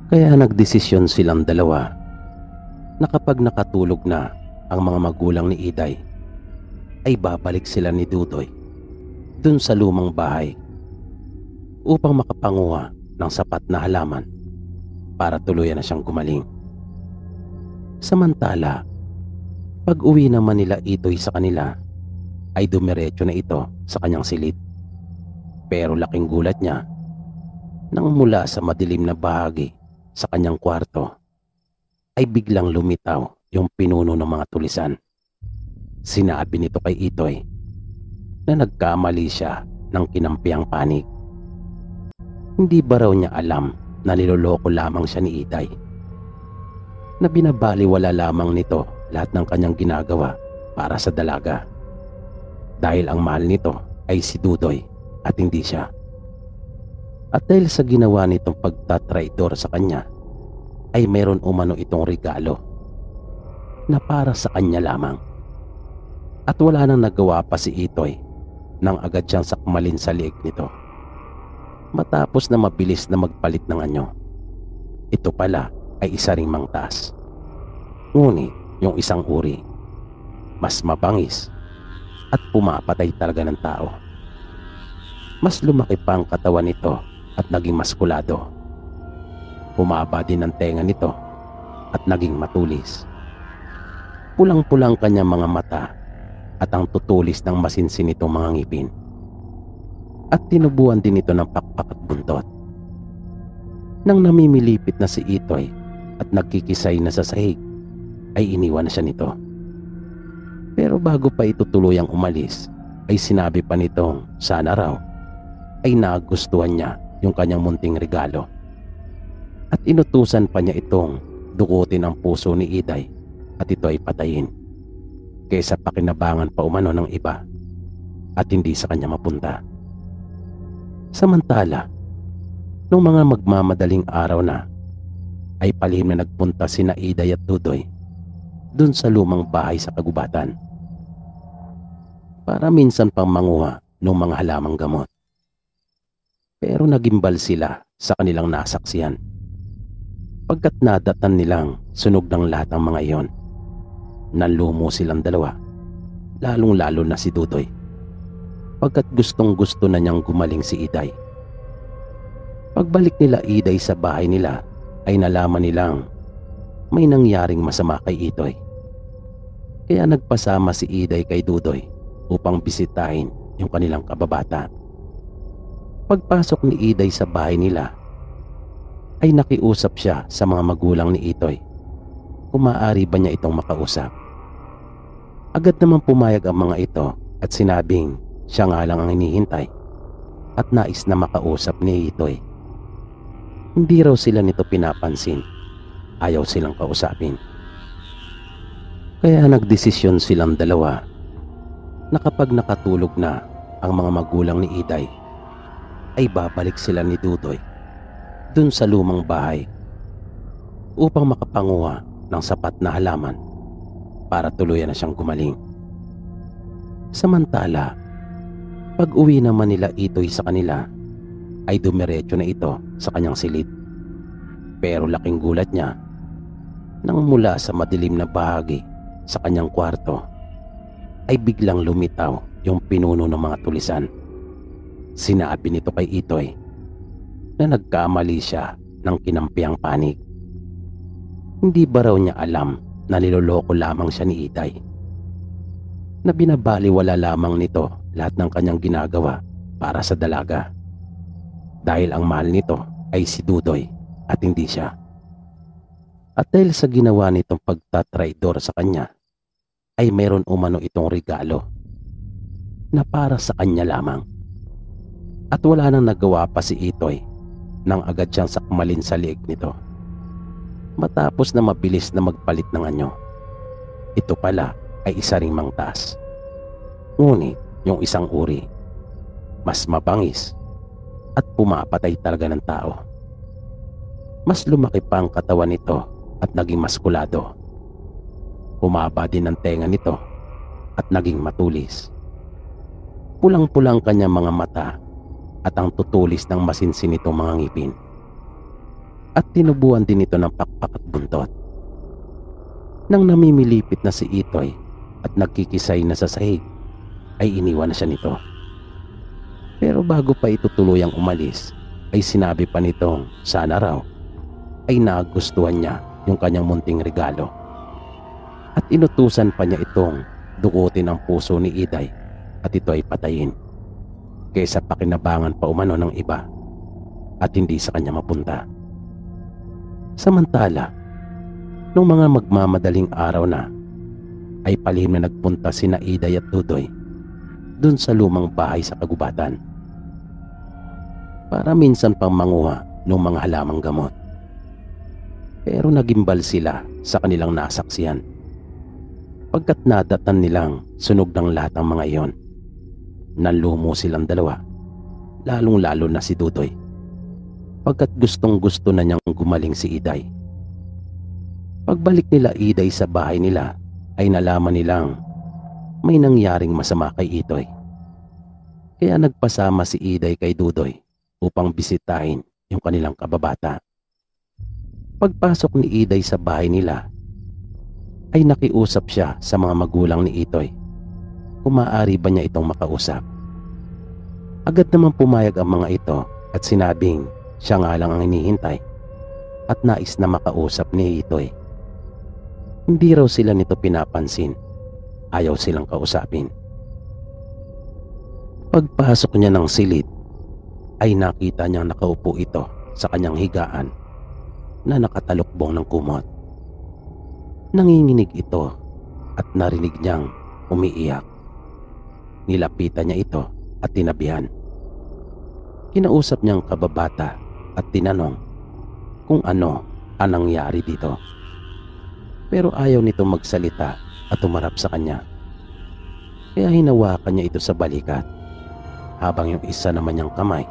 [SPEAKER 1] Kaya nagdesisyon silang dalawa na kapag nakatulog na ang mga magulang ni Iday ay babalik sila ni Dudoy dun sa lumang bahay upang makapanguha ng sapat na halaman para tuluyan na siyang gumaling. Samantala, pag uwi naman nila Itoy sa kanila ay dumiretso na ito sa kanyang silid. Pero laking gulat niya nang mula sa madilim na bahagi sa kanyang kwarto ay biglang lumitaw yung pinuno ng mga tulisan. Sinabi nito kay Itoy na nagkamali siya ng kinampiang panig. Hindi ba raw niya alam na niloloko lamang siya ni Iday? Na binabaliwala lamang nito lahat ng kanyang ginagawa para sa dalaga. Dahil ang mahal nito ay si Dudoy at hindi siya. At dahil sa ginawa nitong pagtatraidor sa kanya ay meron umano itong regalo na para sa kanya lamang. At wala nang nagawa pa si Itoy nang agad siyang sakmalin sa liig nito. Matapos na mabilis na magpalit ng anyo, ito pala ay isa ring mangtas. Ngunit yung isang uri, mas mabangis at pumapatay talaga ng tao. Mas lumaki pa ang katawan nito at naging maskulado. Humaba din ang tenga nito at naging matulis. Pulang-pulang kanyang mga mata at ang tutulis ng masinsin nitong mga ngipin. At tinubuan din ito ng pakpak at buntot. Nang namimilipit na si Itoy at nagkikisay na sa sahig, ay iniwan na siya nito. Pero bago pa ito tuluyang umalis, ay sinabi pa nitong sana raw ay nagustuhan niya yung kanyang munting regalo. At inutusan pa niya itong dukutin ang puso ni Iday at ito ay patayin kaysa pakinabangan pa umano ng iba at hindi sa kanya mapunta. Samantala, nung mga magmamadaling araw na, ay palihim na nagpunta sina Iday at Dudoy dun sa lumang bahay sa kagubatan para minsan pang manguha ng mga halamang gamot. Pero nagimbal sila sa kanilang nasaksihan pagkat nadatan nilang sunog ng lahat ang mga iyon. Nanlumo silang dalawa, lalong-lalo na si Dudoy, pagkat gustong-gusto na niyang gumaling si Iday. Pagbalik nila Iday sa bahay nila ay nalaman nilang may nangyaring masama kay Itoy. Kaya nagpasama si Iday kay Dudoy upang bisitahin yung kanilang kababata. Pagpasok ni Iday sa bahay nila ay nakiusap siya sa mga magulang ni Itoy kung maaari ba niya itong makausap. Agad naman pumayag ang mga ito at sinabing siya nga lang ang hinihintay at nais na makausap ni Itoy. Hindi raw sila nito pinapansin, ayaw silang kausapin. Kaya nagdesisyon silang dalawa na kapag nakatulog na ang mga magulang ni Iday, ay babalik sila ni Dudoy dun sa lumang bahay upang makapanguha ng sapat na halaman para tuluyan na siyang gumaling. Samantala, pag uwi naman nila Itoy sa kanila, ay dumiretso na ito sa kanyang silid. Pero laking gulat niya nang mula sa madilim na bahagi sa kanyang kwarto ay biglang lumitaw yung pinuno ng mga tulisan. Sinabi nito kay Itoy na nagkamali siya ng kinampiang panig. Hindi ba raw niya alam na niloloko lamang siya ni Iday, na binabaliwala lamang nito lahat ng kanyang ginagawa para sa dalaga, dahil ang mahal nito ay si Dudoy at hindi siya. At dahil sa ginawa nitong pagtatraidor sa kanya, ay mayroon umano itong regalo na para sa kanya lamang. At wala nang nagawa pa si Itoy nang agad siyang sakmalin sa liig nito, matapos na mabilis na magpalit ng anyo. Ito pala ay isa ring mangtas, ngunit yung isang uri mas mabangis at pumapatay talaga ng tao. Mas lumaki pa ang katawan nito at naging maskulado. Humaba din ang tenga nito at naging matulis. Pulang-pulang kanyang mga mata at ang tutulis ng masinsin nitong mga ngipin. At tinubuan din ito ng pakpak at buntot. Nang namimilipit na si Itoy at nagkikisay na sa sahig, ay iniwan na siya nito. Pero bago pa ito tuluyang umalis, ay sinabi pa nitong sana raw ay nagustuhan niya yung kanyang munting regalo. At inutusan pa niya itong dukutin ang puso ni Iday at ito ay patayin, kaysa pakinabangan pa umano ng iba at hindi sa kanya mapunta. Samantala, nung mga magmamadaling araw na, ay palihim na nagpunta sina Iday at Dudoy dun sa lumang bahay sa kagubatan para minsan pang manguha ng mga halamang gamot. Pero nagimbal sila sa kanilang nasaksihan, pagkat nadatan nilang sunog ng lahat ng mga iyon. Nanlumo silang dalawa, lalong lalo na si Dudoy, pagkat gustong gusto na niyang gumaling si Iday. Pagbalik nila Iday sa bahay nila, ay nalaman nilang may nangyaring masama kay Itoy. Kaya nagpasama si Iday kay Dudoy upang bisitahin yung kanilang kababata. Pagpasok ni Iday sa bahay nila, ay nakiusap siya sa mga magulang ni Itoy kung maaari ba niya itong makausap. Agad naman pumayag ang mga ito at sinabing siya nga lang ang hinihintay at nais na makausap ni Itoy. Hindi raw sila nito pinapansin, ayaw silang kausapin. Pagpasok niya ng silid, ay nakita niyang nakaupo ito sa kanyang higaan na nakatalukbong ng kumot. Nanginginig ito at narinig niyang umiiyak. Nilapitan niya ito at tinabihan. Kinausap niyang kababata at tinanong kung ano ang nangyari dito. Pero ayaw nito magsalita at umarap sa kanya. Kaya hinawakan niya ito sa balikat, habang yung isa naman niyang kamay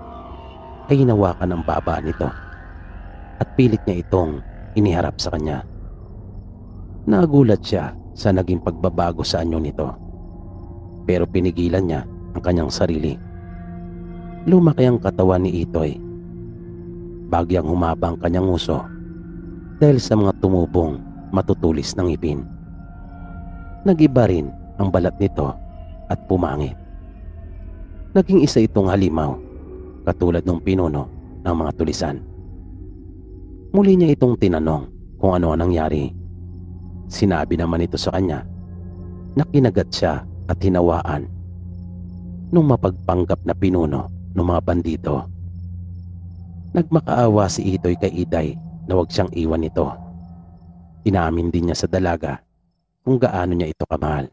[SPEAKER 1] ay hinawakan ang baba nito at pilit niya itong iniharap sa kanya. Nagulat siya sa naging pagbabago sa anyo nito, pero pinigilan niya ang kanyang sarili. Lumaki ang katawan ni Itoy. Bagyang humaba ang kanyang uso dahil sa mga tumubong matutulis ng ngipin. Nagiba rin ang balat nito at pumangit. Naging isa itong halimaw, katulad ng pinuno ng mga tulisan. Muli niya itong tinanong kung ano ang nangyari. Sinabi naman ito sa kanya na kinagat siya at hinawaan nung mapagpanggap na pinuno ng mga bandito. Nagmakaawa si Itoy kay Iday na huwag siyang iwan nito. Inamin din niya sa dalaga kung gaano niya ito kamahal.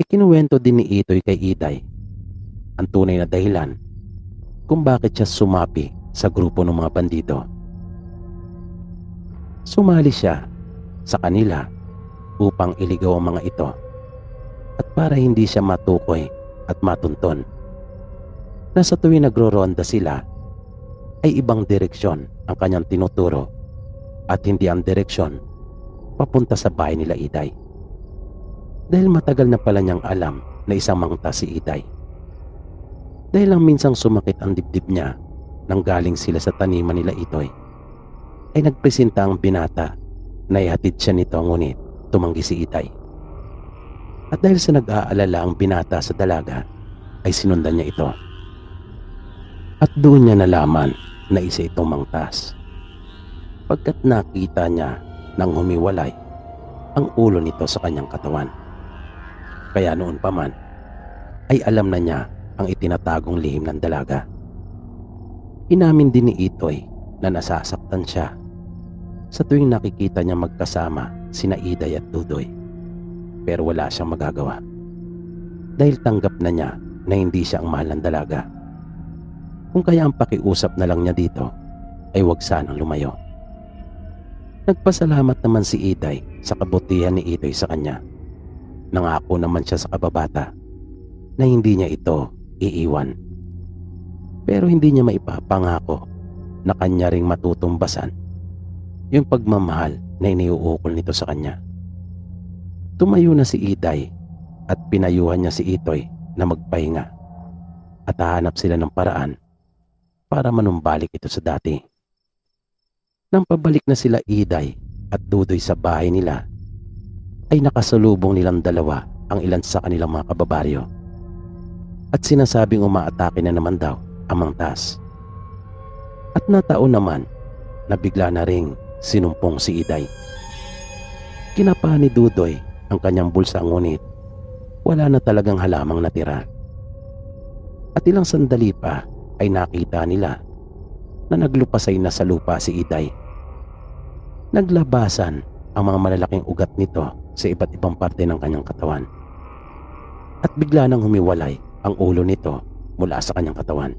[SPEAKER 1] Ikinuwento din ni Itoy kay Iday ang tunay na dahilan kung bakit siya sumapi sa grupo ng mga bandito. Sumali siya sa kanila upang iligaw ang mga ito at para hindi siya matukoy at matunton na sa tuwing nagro-ronda sila ay ibang direksyon ang kanyang tinuturo at hindi ang direksyon papunta sa bahay nila Iday. Dahil matagal na pala niyang alam na isang mangta si Iday. Dahil lang minsang sumakit ang dibdib niya nang galing sila sa taniman nila Itoy, ay nagpresenta ang binata na ihatid siya nito, ngunit tumanggi si Iday. At dahil sa nag-aalala ang binata sa dalaga, ay sinundan niya ito. At doon niya nalaman na isa itong mangtas, pagkat nakita niya nang humiwalay ang ulo nito sa kanyang katawan. Kaya noon pa man ay alam na niya ang itinatagong lihim ng dalaga. Inamin din ni Itoy na nasasaktan siya sa tuwing nakikita niya magkasama sina Iday at Dudoy, pero wala siyang magagawa dahil tanggap na niya na hindi siya ang mahal ng dalaga. Kung kaya ang pakiusap na lang niya dito ay huwag sanang lumayo. Nagpasalamat naman si Iday sa kabutihan ni Itoy sa kanya. Nangako naman siya sa kababata na hindi niya ito iiwan. Pero hindi niya maipapangako na kanya ring matutumbasan yung pagmamahal na iniuukol nito sa kanya. Tumayo na si Iday at pinayuhan niya si Itoy na magpahinga at hahanap sila ng paraan para manumbalik ito sa dati. Nang pabalik na sila Iday at Dudoy sa bahay nila, ay nakasalubong nilang dalawa ang ilan sa kanilang mga kababaryo at sinasabing umaatake na naman daw ang mangtas. At nataon naman na bigla na ring sinumpong si Iday. Kinapa ni Dudoy ang kanyang bulsa, ngunit wala na talagang halamang natira. At ilang sandali pa ay nakita nila na naglupasay na sa lupa si Iday. Naglabasan ang mga malalaking ugat nito sa iba't ibang parte ng kanyang katawan. At bigla nang humiwalay ang ulo nito mula sa kanyang katawan.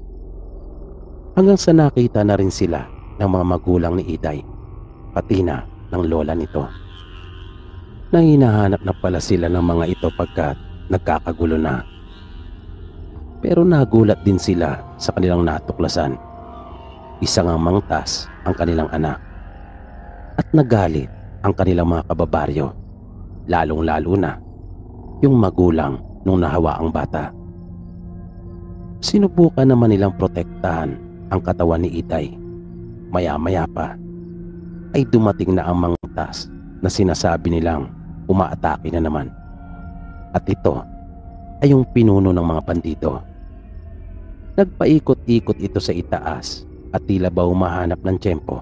[SPEAKER 1] Hanggang sa nakita na rin sila ng mga magulang ni Iday, pati na ng lola nito. Nang hinahanap na pala sila ng mga ito pagkat nagkakagulo na. Pero nagulat din sila sa kanilang natuklasan. Isa ngang mangtas ang kanilang anak. At nagalit ang kanilang mga kababaryo, lalong-lalo na yung magulang nung nahawa ang bata. Sinubukan naman nilang protektahan ang katawan ni Iday. Maya-maya pa ay dumating na ang mangtas na sinasabi nilang umaatake na naman. At ito ay yung pinuno ng mga bandido. Nagpaikot-ikot ito sa itaas at tila ba humahanap ng tiyempo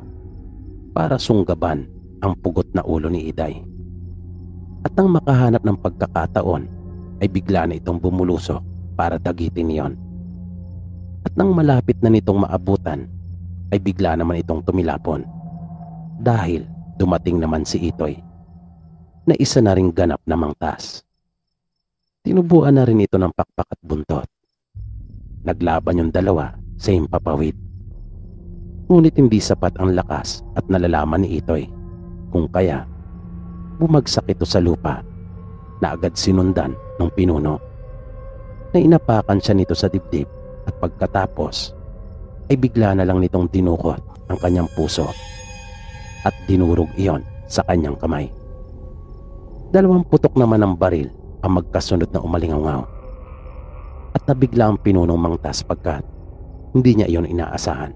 [SPEAKER 1] para sunggaban ang pugot na ulo ni Iday. At nang makahanap ng pagkakataon ay bigla na itong bumulusok para dagitin niyon. At nang malapit na nitong maabutan ay bigla naman itong tumilapon dahil dumating naman si Itoy na isa na ring ganap na mangtas. Tinubuan na rin ito ng pakpak at buntot. Naglaban yung dalawa sa himpapawid. Ngunit hindi sapat ang lakas at nalalaman ni Itoy, kung kaya bumagsak ito sa lupa na agad sinundan ng pinuno, na inapakan siya nito sa dibdib at pagkatapos ay bigla na lang nitong dinukot ang kanyang puso at dinurog iyon sa kanyang kamay. 2 putok naman ng baril ang magkasunod na umalingaw at nabigla ang pinunong mangtas pagkat hindi niya iyon inaasahan.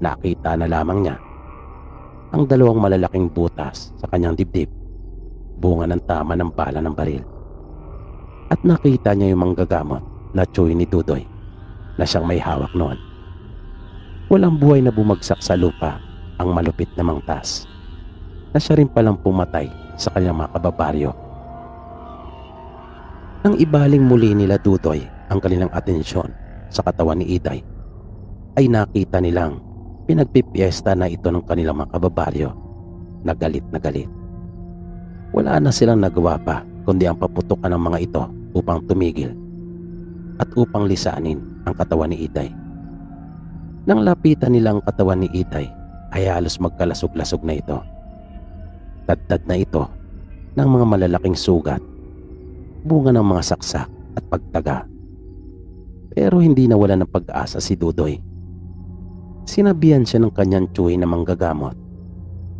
[SPEAKER 1] Nakita na lamang niya ang 2 malalaking butas sa kanyang dibdib, bunga ng tama ng bala ng baril. At nakita niya yung manggagamot na tsuy ni Dudoy na siyang may hawak noon. Walang buhay na bumagsak sa lupa ang malupit na mangtas na siya rin palang pumatay sa kanyang mga kababaryo. Nang ibaling muli nila Dudoy ang kanilang atensyon sa katawan ni Iday, ay nakita nilang pinagpipiesta na ito ng kanilang mga kababaryo na galit na galit. Wala na silang nagawa pa kundi ang paputukan ng mga ito upang tumigil at upang lisanin ang katawan ni Iday. Nang lapitan nila ang katawan ni Iday ay halos magkalasog-lasog na ito. Tadtad na ito ng mga malalaking sugat, bunga ng mga saksak at pagtaga. Pero hindi nawala ng pag-asa si Dudoy. Sinabihan siya ng kanyang tiyuhin na manggagamot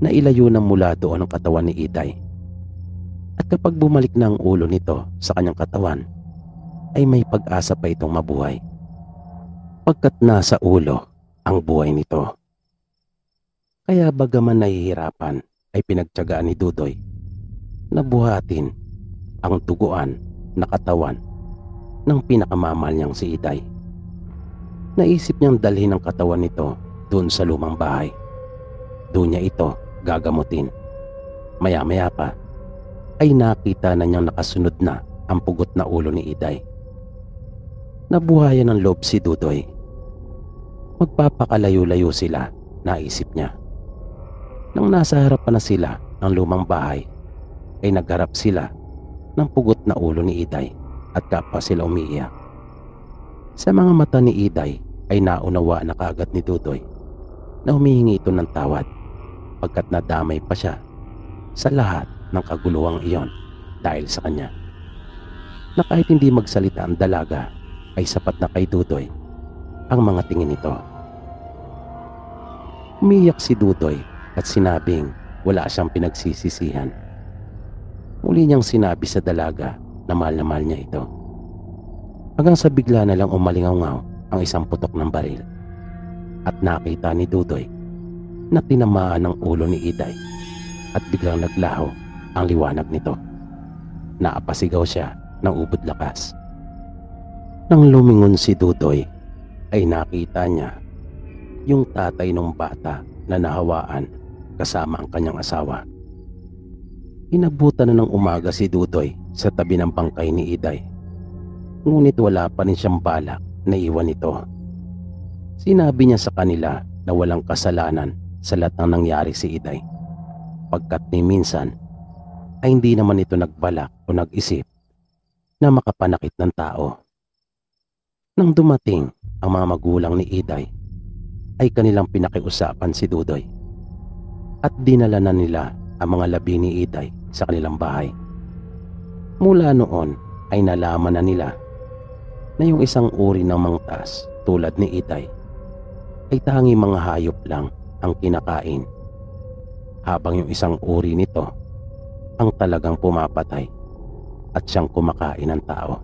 [SPEAKER 1] na ilayo ng mula doon ang katawan ni Iday. At kapag bumalik na ang ulo nito sa kanyang katawan, ay may pag-asa pa itong mabuhay. Pagkat nasa ulo ang buhay nito. Kaya bagaman nahihirapan ay pinagtiyagaan ni Dudoy na buhatin ang duguan na katawan ng pinakamamahal niyang si Iday. Naisip niyang dalhin ang katawan nito doon sa lumang bahay. Doon niya ito gagamutin. Maya-maya pa ay nakita na niyang nakasunod na ang pugot na ulo ni Iday. Nabuhayan ng loob si Dudoy. Magpapakalayo-layo sila, naisip niya. Nang nasa harapan na sila ng lumang bahay, ay nagharap sila ng pugot na ulo ni Iday at kapwa sila umiiyak. Sa mga mata ni Iday ay naunawa na kaagad ni Dudoy na humihingi ito ng tawad pagkat nadamay pa siya sa lahat ng kaguluhang iyon dahil sa kanya. Na kahit hindi magsalita ang dalaga ay sapat na kay Dudoy ang mga tingin nito. Umiyak si Dudoy at sinabing wala siyang pinagsisisihan. Muli niyang sinabi sa dalaga na mahal niya ito. Hanggang sa bigla na lang umalingaw-ngaw ang isang putok ng baril. At nakita ni Dudoy na tinamaan ang ulo ni Iday at biglang naglaho ang liwanag nito. Naapasigaw siya ng ubod lakas. Nang lumingon si Dudoy ay nakita niya yung tatay ng bata na nahawaan kasama ang kanyang asawa. Inabutan na ng umaga si Dudoy sa tabi ng bangkay ni Iday. Ngunit wala pa rin siyang balak na iwan ito. Sinabi niya sa kanila na walang kasalanan sa lahat ng nangyari si Iday. Pagkat ni minsan ay hindi naman ito nagbalak o nag-isip na makapanakit ng tao. Nang dumating ang mga magulang ni Iday, ay kanilang pinakiusapan si Dudoy at dinala na nila ang mga labi ni Iday sa kanilang bahay. Mula noon ay nalaman na nila na yung isang uri ng mangtas tulad ni Iday ay tanging mga hayop lang ang kinakain, habang yung isang uri nito ang talagang pumapatay at siyang kumakain ng tao.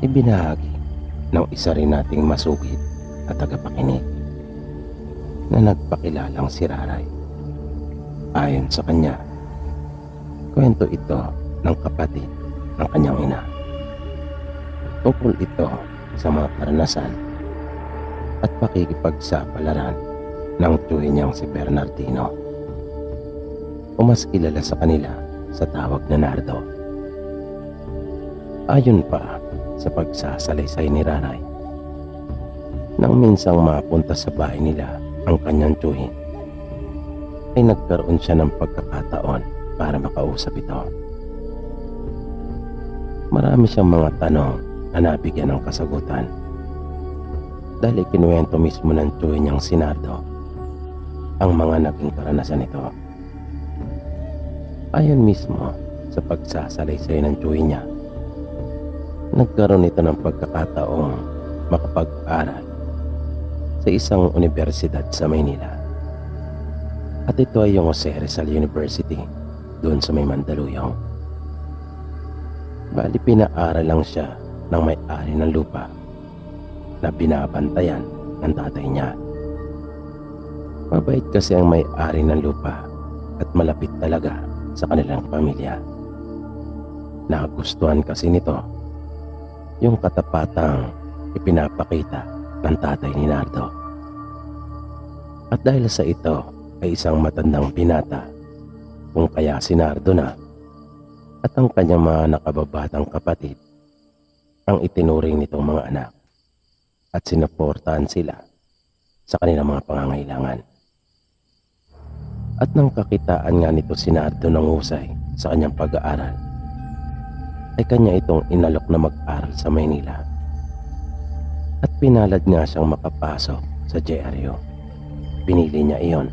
[SPEAKER 1] Ibinahagi ng isa rin nating masugid at tagapakinig na nagpakilalang si Raray. Ayon sa kanya, kwento ito ng kapatid ng kanyang ina. Tungkol ito sa mga karanasan at pakikipagsapalaran ng tiyuhin niyang si Bernardino, o mas kilala sa kanila sa tawag na Nardo. Ayon pa sa pagsasalaysay ni Raray, nang minsang mapunta sa bahay nila ang kanyang tiyuhin, ay nagkaroon siya ng pagkakataon para makausap ito. Marami siyang mga tanong na nabigyan ng kasagutan dahil ikinuwento mismo ng tiyuhin niyang si Nardo ang mga naging karanasan nito. Ayon mismo sa pagsasalaysay ng tiyuhin niya, nagkaroon ito ng pagkakataong makapag-aral sa isang universidad sa Maynila. At ito ay yung Jose Rizal University doon sa may Mandaluyong. Bali pinaaral lang siya ng may-ari ng lupa na binabantayan ng tatay niya. Mabait kasi ang may-ari ng lupa at malapit talaga sa kanilang pamilya. Nagustuhan kasi nito yung katapatang ipinapakita ng tatay ni Nardo. At dahil sa ito ay isang matandang binata, kung kaya si Nardo na at ang kanyang mga nakababatang kapatid ang itinuring nitong mga anak at sinuportahan sila sa kanilang mga pangangailangan. At nang kakitaan nga nito si Nardo ng husay sa kanyang pag-aaral, ay kanya itong inalok na mag-aral sa Maynila At pinalad nga siyang makapasok sa dyaryo. Pinili niya iyon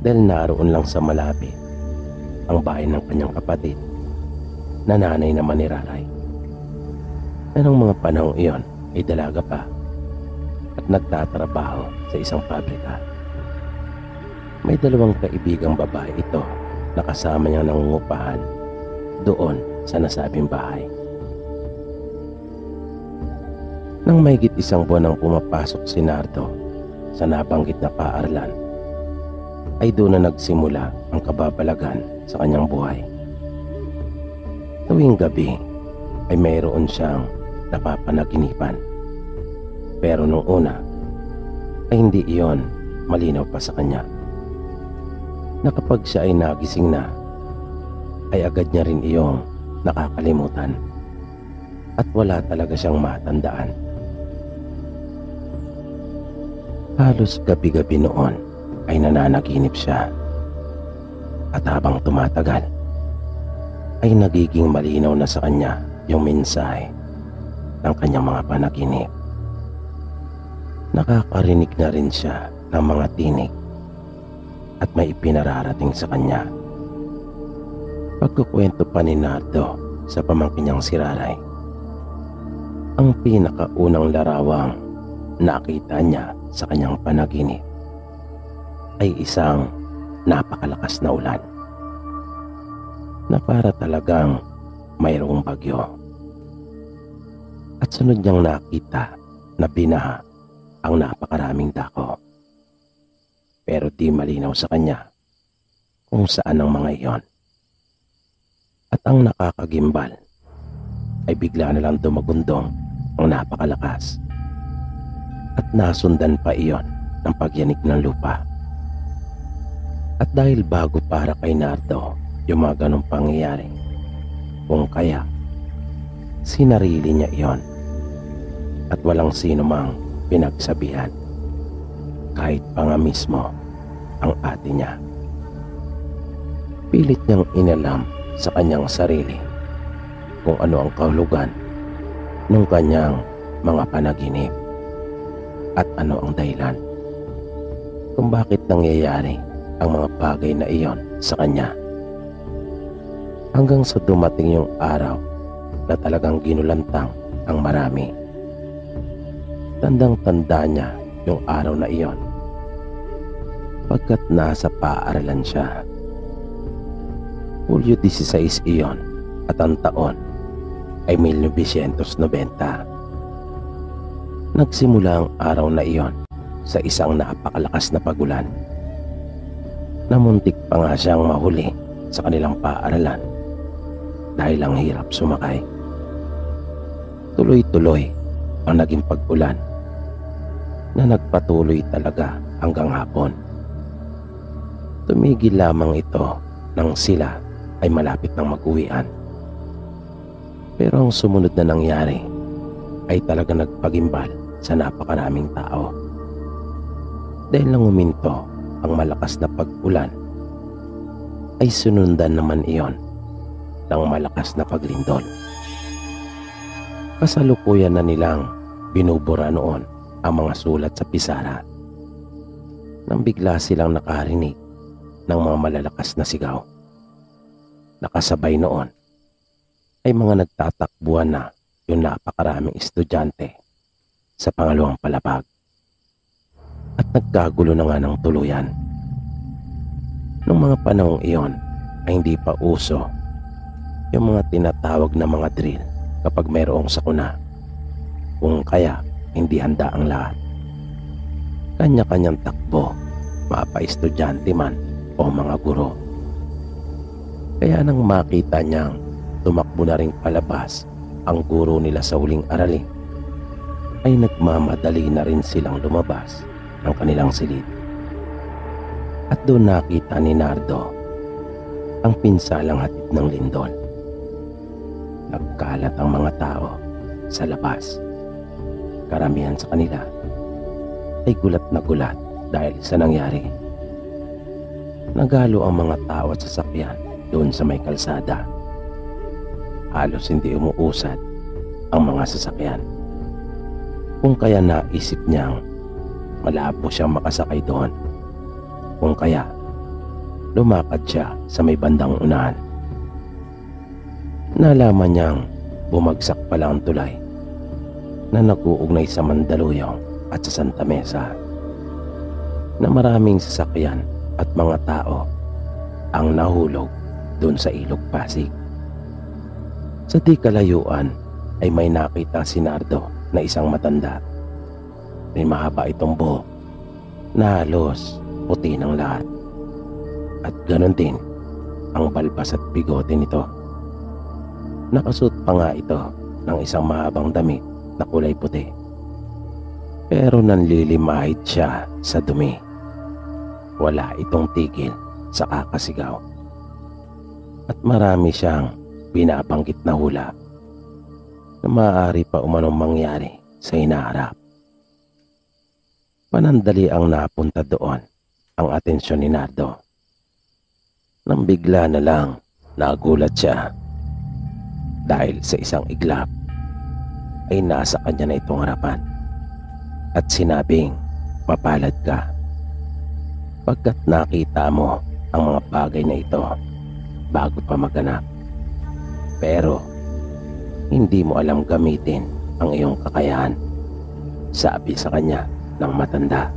[SPEAKER 1] dahil naroon lang sa malapit ang bahay ng kanyang kapatid na nanay naman ni Raray, na nung mga panahong iyon ay dalaga pa at nagtatrabaho sa isang pabrika. May dalawang kaibigang babae ito na kasama niyang nangungupahan doon sa nasabing bahay. Nang mahigit isang buwan nang pumapasok si Nardo sa nabanggit na paaralan, ay doon na nagsimula ang kababalagan sa kanyang buhay. Tuwing gabi ay mayroon siyang napapanaginipan. Pero nung una ay hindi iyon malinaw pa sa kanya, na kapag siya ay nagising na ay agad niya rin iyong nakakalimutan at wala talaga siyang matandaan. Halos gabi-gabi noon ay nananaginip siya, at habang tumatagal ay nagiging malinaw na sa kanya yung mensahe ng kanyang mga panaginip. Nakakarinig na rin siya ng mga tinig at may ipinararating sa kanya. Pagkukwento pa ni Nardo sa pamangkin niyang si Raray, ang pinakaunang larawang nakita niya sa kanyang panaginip ay isang napakalakas na ulan na para talagang mayroong bagyo. At sunod niyang nakita na binaha ang napakaraming dako. Pero di malinaw sa kanya kung saan ang mga iyon. At ang nakakagimbal ay bigla na lang dumagundong ang napakalakas. At nasundan pa iyon ng pagyanig ng lupa. At dahil bago para kay Nardo yung mga ganong pangyayari, kung kaya sinarili niya iyon at walang sino mang pinagsabihan, kahit pa nga mismo ang ate niya. Pilit niyang inalam sa kanyang sarili kung ano ang kahulugan ng kanyang mga panaginip at ano ang dahilan kung bakit nangyayari ang mga bagay na iyon sa kanya. Hanggang sa dumating yung araw na talagang ginulantang ang marami. Tandang-tanda niya yung araw na iyon pagkat nasa paaralan siya. Hulyo 16 iyon at ang taon ay 1990. Nagsimula ang araw na iyon sa isang napakalakas na pagulan. Namuntik pa nga siyang mahuli sa kanilang paaralan dahil ang hirap sumakay. Tuloy-tuloy ang naging pag-ulan na nagpatuloy talaga hanggang hapon. Tumigil lamang ito nang sila ay malapit ng mag-uwian. Pero ang sumunod na nangyari ay talaga nagpagimbal sa napakaraming tao. Dahil nang uminto ang malakas na pag-ulan, ay sunundan naman iyon ng malakas na paglindol. Kasalukuyan na nilang binubura noon ang mga sulat sa pisara nang bigla silang nakarinig ng mga malalakas na sigaw. Nakasabay noon ay mga nagtatakbuhan na yung napakaraming estudyante sa pangalawang palapag at nagkagulo na nga ng tuluyan. Noong mga panahong iyon ay hindi pa uso yung mga tinatawag na mga drill kapag mayroong sakuna, kung kaya hindi handa ang lahat. Kanya-kanyang takbo, mapa-estudyante man o mga guro. Kaya nang makita niyang tumakbo na ring palabas ang guro nila sa huling aralin, ay nagmamadali na rin silang lumabas ng kanilang silid. At doon nakita ni Nardo ang pinsalang hatid ng lindol. Nagkalat ang mga tao sa labas. Karamihan sa kanila ay gulat na gulat dahil sa nangyari. Nagalo ang mga tao at sasakyan doon sa may kalsada. Halos hindi umuusad ang mga sasakyan. Kung kaya naisip niyang malabo siyang makasakay doon. Kung kaya lumakad siya sa may bandang unahan. Nalaman niyang bumagsak pala ang tulay na nag-uugnay sa Mandaluyong at sa Santa Mesa, na maraming sasakyan at mga tao ang nahulog doon sa Ilog Pasig. Sa di kalayuan ay may nakita si Nardo na isang matanda. May mahaba itong buhok na halos puti ng lahat, at ganon din ang balbas at bigote nito. Nakasuot pa nga ito ng isang mahabang damit na kulay puti, pero nanlilimahid siya sa dumi. Wala itong tigil sa kakasigaw, at marami siyang binabanggit na hula na maaari pa umanong mangyari sa hinaharap. Panandali ang napunta doon ang atensyon ni Nardo, nang bigla na lang nagulat siya dahil sa isang iglap ay nasa kanya na itong harapan at sinabing, "Mapalad ka pagkat nakita mo ang mga bagay na ito bago pa maganap. Pero hindi mo alam gamitin ang iyong kakayahan," sabi sa kanya ng matanda.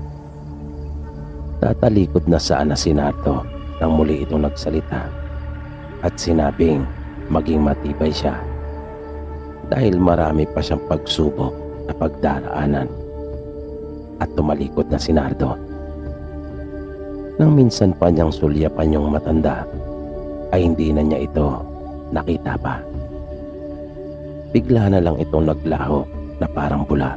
[SPEAKER 1] Tatalikod na sana si Nardo nang muli itong nagsalita at sinabing maging matibay siya dahil marami pa siyang pagsubok na pagdaraanan. At tumalikod na si Nardo. Nang minsan pa niyang sulyapan yung matanda ay hindi na niya ito nakita pa. Bigla na lang itong naglaho na parang bula.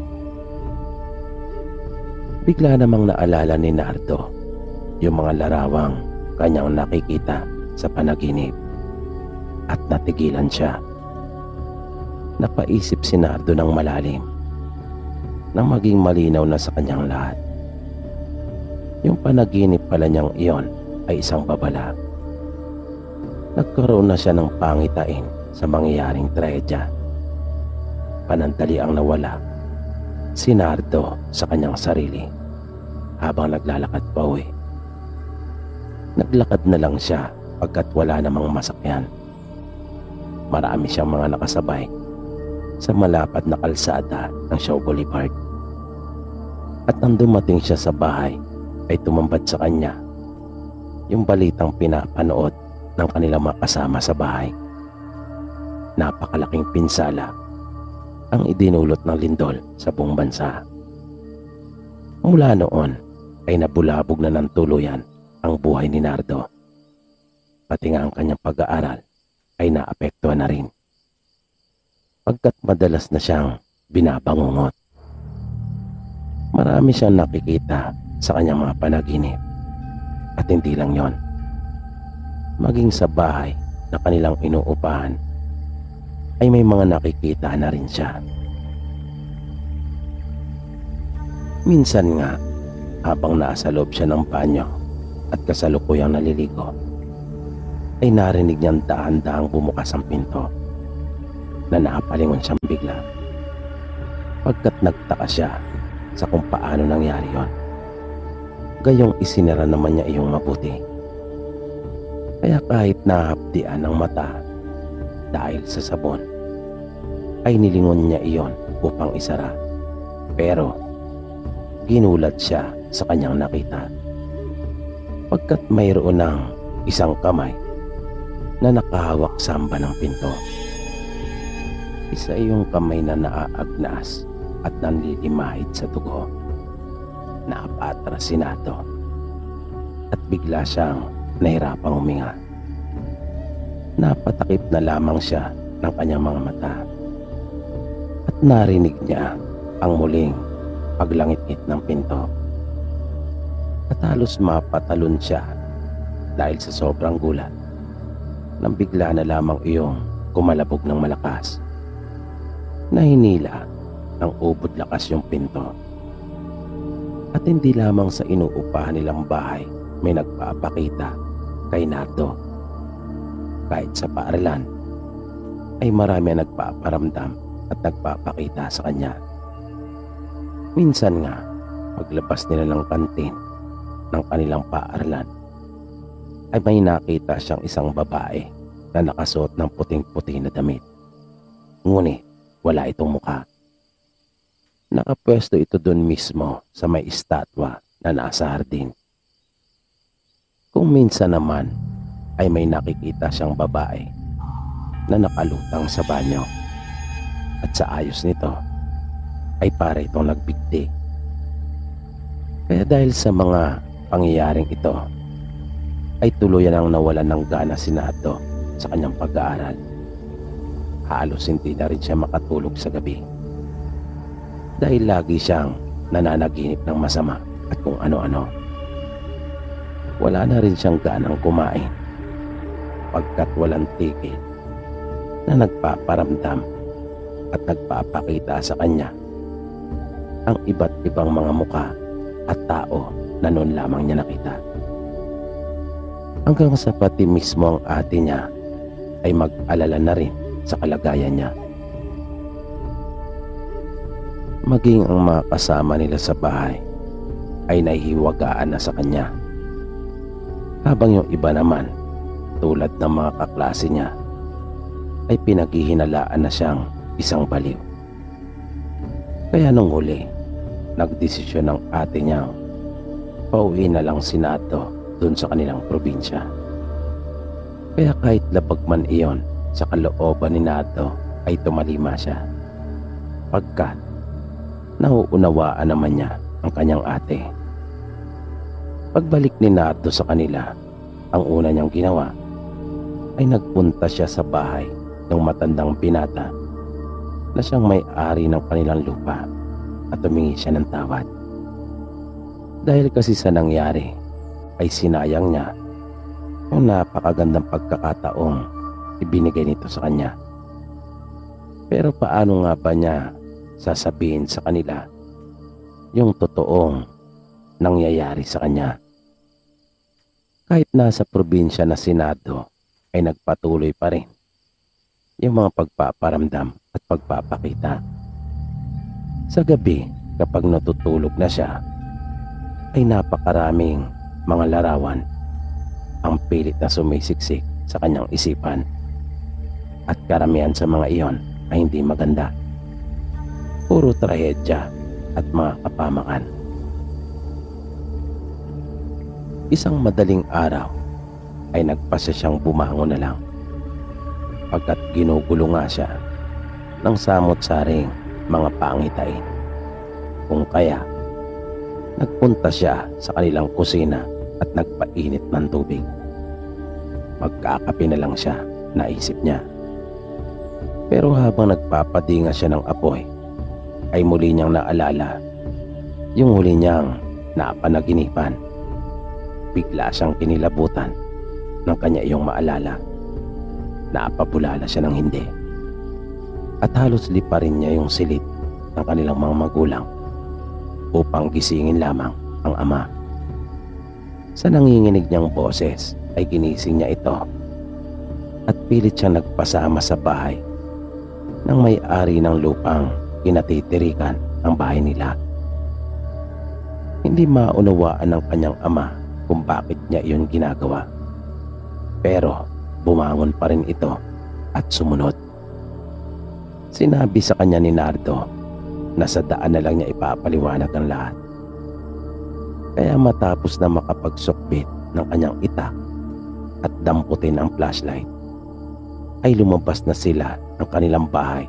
[SPEAKER 1] Bigla namang naalala ni Nardo yung mga larawang kanyang nakikita sa panaginip at natigilan siya. Napaisip si Nardo ng malalim nang maging malinaw na sa kanyang lahat. Yung panaginip pala niyang iyon ay isang babala. Nagkaroon na siya ng pangitain sa mangyayaring trahedya. Panandali ang nawala si Nardo sa kanyang sarili habang naglalakad pa uwi. Naglakad na lang siya pagkat wala namang masakyan. Marami siyang mga nakasabay sa malapad na kalsada ng Shaw Boulevard. At nang dumating siya sa bahay ay tumambad sa kanya yung balitang pinapanood ng kanilang mga kasama sa bahay. Napakalaking pinsala ang idinulot ng lindol sa buong bansa. Mula noon ay nabulabog na ng tuluyan ang buhay ni Nardo. Pati nga ang kanyang pag-aaral ay naapektuhan na rin, pagkat madalas na siyang binabangungot. Marami siyang nakikita sa kanyang mga panaginip, at hindi lang yon, maging sa bahay na kanilang inuupahan ay may mga nakikita na rin siya. Minsan nga, habang nasa loob siya ng banyo at kasalukuyang naliligo, ay narinig niyang dahan-dahang bumukas ang pinto na nakapalingon siyang bigla, pagkat nagtaka siya sa kung paano nangyari yon. Gayong isinara naman niya iyong mabuti. Kaya kahit nahapdian ng mata dahil sa sabon, ay nilingon niya iyon upang isara. Pero ginulat siya sa kanyang nakita, pagkat mayroon ng isang kamay na nakahawak sa hamba ng pinto. Isa yung kamay na naaagnas at nanlilimahid sa dugo. Naapatras si Nardo at bigla siyang nahirapang huminga. Napatakip na lamang siya ng kanyang mga mata at narinig niya ang muling paglangit-ngit ng pinto. At halos mapatalon siya dahil sa sobrang gulat nang bigla na lamang iyong kumalabog ng malakas na hinila ng ubod lakas yung pinto. At hindi lamang sa inuupahan nilang bahay may nagpapakita kay Nardo. Kahit sa paaralan ay marami ang nagpaparamdam at nagpapakita sa kanya. Minsan nga, paglabas nila ng kantin ng kanilang paaralan, ay may nakita siyang isang babae na nakasuot ng puting-puti na damit. Ngunit wala itong mukha. Nakapwesto ito doon mismo sa may estatwa na nasa hardin. Kung minsan naman ay may nakikita siyang babae na nakalutang sa banyo, at sa ayos nito ay para itong nagbigti. Kaya dahil sa mga pangyayaring ito ay tuluyan ang nawalan ng gana si Nardo sa kanyang pag-aaral. Halos hindi na rin siya makatulog sa gabi dahil lagi siyang nananaginip ng masama at kung ano-ano. Wala na rin siyang ganang kumain pagkat walang tigil na nagpaparamdam at nagpapakita sa kanya ang iba't ibang mga muka at tao na noon lamang niya nakita. Hanggang sa pati mismo ang ate niya ay mag-alala na rin sa kalagayan niya. Maging ang mga kasama nila sa bahay ay nahihiwagaan na sa kanya. Habang yung iba naman, tulad ng mga kaklase niya, ay pinaghihinalaan na siyang isang baliw. Kaya nung huli, nagdesisyon ng ate niyang pauwi na lang si Nardo dun sa kanilang probinsya. Kaya kahit labag man iyon sa kalooban ni Nardo ay tumalima siya, pagkat nauunawaan naman niya ang kanyang ate. Pagbalik ni Nardo sa kanila, ang una niyang ginawa ay nagpunta siya sa bahay ng matandang binata na siyang may-ari ng kanilang lupa at humingi siya ng tawad. Dahil kasi sa nangyari ay sinayang niya ang napakagandang pagkakataong ibinigay nito sa kanya. Pero paano nga ba niya sasabihin sa kanila yung totoong nangyayari sa kanya? Kahit nasa probinsya na si Nardo ay nagpatuloy pa rin yung mga pagpaparamdam at pagpapakita. Sa gabi, kapag natutulog na siya, ay napakaraming mga larawan ang pilit na sumisiksik sa kanyang isipan, at karamihan sa mga iyon ay hindi maganda. Puro trahedya at mga kapamakan. Isang madaling araw ay nagpasya siyang bumangon na lang, pagkat ginugulo nga siya ng samot-saring mga pangitain. Kung kaya, nagpunta siya sa kanilang kusina at nagpainit ng tubig. Magkakape na lang siya, naisip niya. Pero habang nagpapadinga siya ng apoy, ay muli niyang naalala yung huli niyang napanaginipan. Bigla siyang kinilabutan ng kanya iyong maalala. Napabulala siya ng hindi. At halos liparin niya yung silid ng kanilang mga magulang upang gisingin lamang ang ama. Sa nanginginig niyang boses ay ginising niya ito at pilit siyang nagpasama sa bahay ng may-ari ng lupang kinatitirikan ang bahay nila. Hindi maunawaan ng kanyang ama kung bakit niya iyon ginagawa. Pero bumangon pa rin ito at sumunod. Sinabi sa kanya ni Nardo na sa daan na lang niya ipapaliwanag ang lahat. Kaya matapos na makapagsukbit ng kanyang itak at damputin ang flashlight, ay lumabas na sila ng kanilang bahay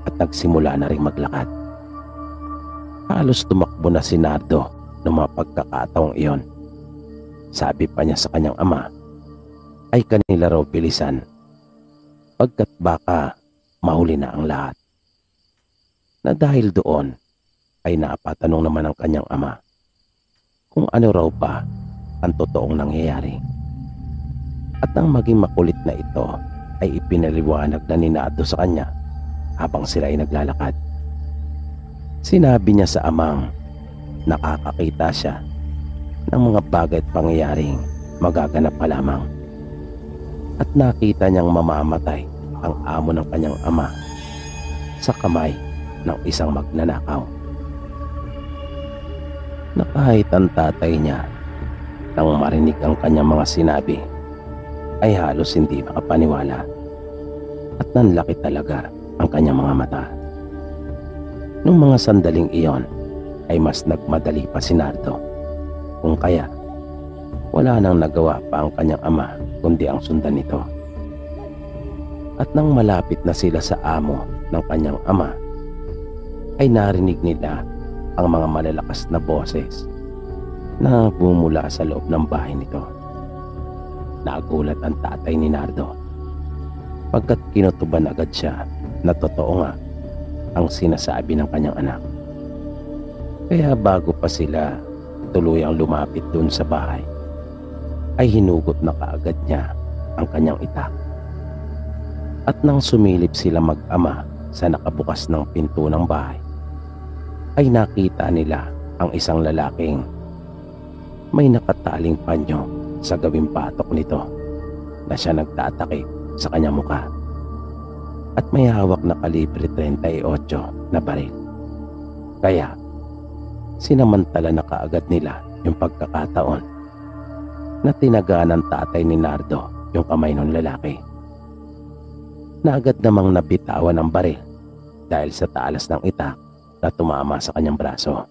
[SPEAKER 1] at nagsimula na rin maglakad. Halos tumakbo na si Nardo ng mga pagkakataong iyon. Sabi pa niya sa kanyang ama ay kanila raw bilisan, pagkat baka mahuli na ang lahat. Na dahil doon ay napatanong naman ang kanyang ama kung ano raw ba ang totoong nangyayari. At ang maging makulit na ito ay ipinaliwanag na ni Nardo sa kanya habang sila ay naglalakad. Sinabi niya sa amang nakakakita siya ng mga bagay at pangyayaring magaganap pa lamang, at nakita niyang mamamatay ang amo ng kanyang ama sa kamay ng isang magnanakaw. na kahit ang tatay niya nang marinig ang kanyang mga sinabi ay halos hindi makapaniwala at nanlaki talaga ang kanyang mga mata. Nung mga sandaling iyon ay mas nagmadali pa si Nardo, kung kaya wala nang nagawa pa ang kanyang ama kundi ang sundan nito. At nang malapit na sila sa amo ng kanyang ama ay narinig nila ang mga malalakas na boses na bumula sa loob ng bahay nito. Nagulat ang tatay ni Nardo pagkat kinutuban agad siya na totoo nga ang sinasabi ng kanyang anak. Kaya bago pa sila tuluyang lumapit doon sa bahay ay hinugot na kaagad niya ang kanyang itak. At nang sumilip sila mag-ama sa nakabukas ng pinto ng bahay ay nakita nila ang isang lalaking may nakataling panyo sa gawing patok nito na siya nagtatakip sa kanyang muka at may hawak na kalibre 38 na baril. Kaya sinamantala na kaagad nila yung pagkakataon na tinagaan ng tatay ni Nardo yung kamay ng lalaki, na agad namang nabitawan ang baril dahil sa talas ng itak na tumama sa kanyang braso.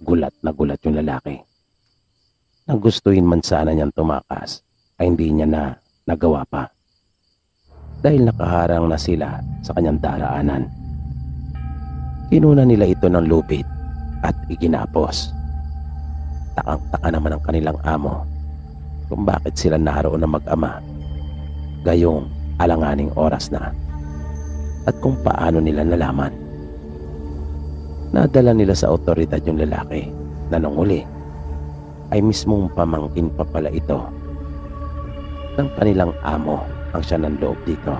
[SPEAKER 1] Gulat na gulat yung lalaki. Nagustuhin man sana niyang tumakas ay hindi niya na nagawa pa dahil nakaharang na sila sa kanyang daraanan. Kinuna nila ito ng lupit at iginapos. Takang-taka naman ang kanilang amo kung bakit sila naroon na mag-ama gayong alanganing oras na at kung paano nila nalaman. Nadala nila sa otoridad yung lalaki na nung uli ay mismong pamangkin pa pala ito ng kanilang amo ang siya ng loob dito.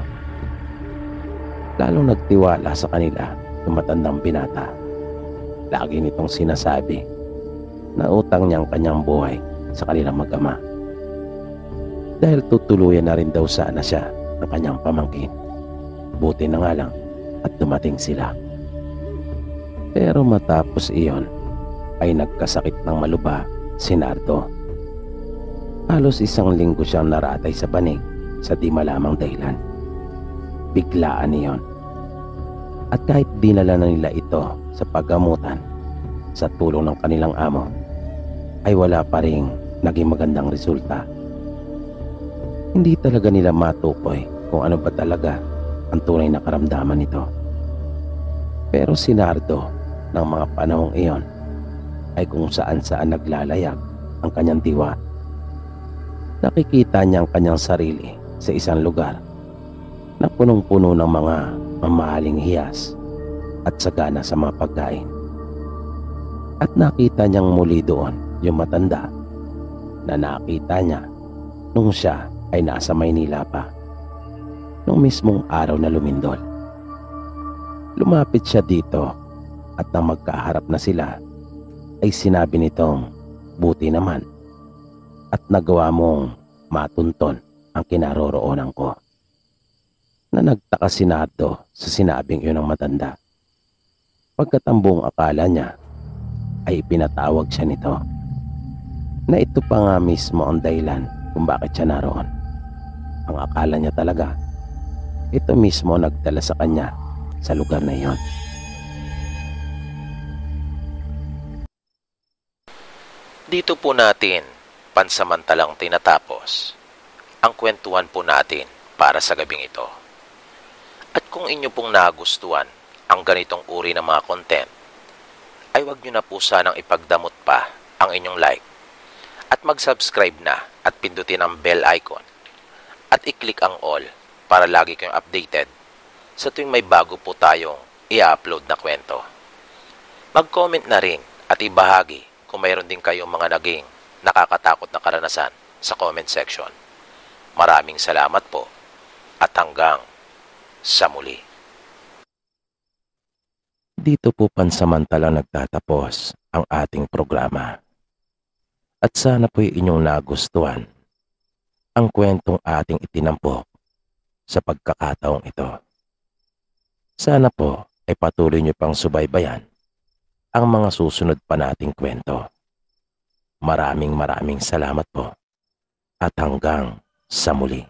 [SPEAKER 1] Lalong nagtiwala sa kanila yung matandang binata. Lagi nitong sinasabi na utang niya ang kanyang buhay sa kanilang mag-ama dahil tutuluyan na rin daw sana siya ng kanyang pamangkin. Buti na nga lang at dumating sila. Pero matapos iyon ay nagkasakit ng malubha si Nardo. Halos isang linggo siyang naratay sa banig sa di malamang dahilan. Biglaan iyon. At kahit dinala na nila ito sa paggamutan sa tulong ng kanilang amo ay wala pa ring naging magandang resulta. Hindi talaga nila matukoy kung ano ba talaga ang tunay na karamdaman nito. Pero si Nardo ng mga panahong iyon ay kung saan-saan naglalayag ang kanyang diwa. Nakikita niya ang kanyang sarili sa isang lugar na punong-puno ng mga mamahaling hiyas at sagana sa mga pagkain. At nakita niyang muli doon yung matanda na nakita niya nung siya ay nasa Maynila pa, nung mismong araw na lumindol. Lumapit siya dito at nang magkaharap na sila ay sinabi nitong, "Buti naman at nagawa mong matunton ang kinaroroonan ko." Na nagtaka si Nardo sa sinabing yun ng matanda. Pagkatambong akala niya ay pinatawag siya nito, na ito pa nga mismo ang dahilan kung bakit siya naroon. Ang akala niya talaga, ito mismo nagdala sa kanya sa lugar na iyon.
[SPEAKER 2] Dito po natin pansamantalang tinatapos ang kwentuhan po natin para sa gabing ito. At kung inyo pong nagustuhan ang ganitong uri ng mga content, ay wag nyo na po sanang ipagdamot pa ang inyong like at mag-subscribe na at pindutin ang bell icon at i-click ang all para lagi kayong updated sa tuwing may bago po tayong i-upload na kwento. Mag-comment na rin at ibahagi kung mayroon din kayong mga naging nakakatakot na karanasan sa comment section. Maraming salamat po at hanggang sa muli.
[SPEAKER 1] Dito po pansamantalang nagtatapos ang ating programa. At sana po'y inyong nagustuhan ang kwentong ating itinampok sa pagkakataong ito. Sana po ay patuloy niyo pang subaybayan
[SPEAKER 2] ang mga susunod pa nating kwento. Maraming salamat po at hanggang sa muli.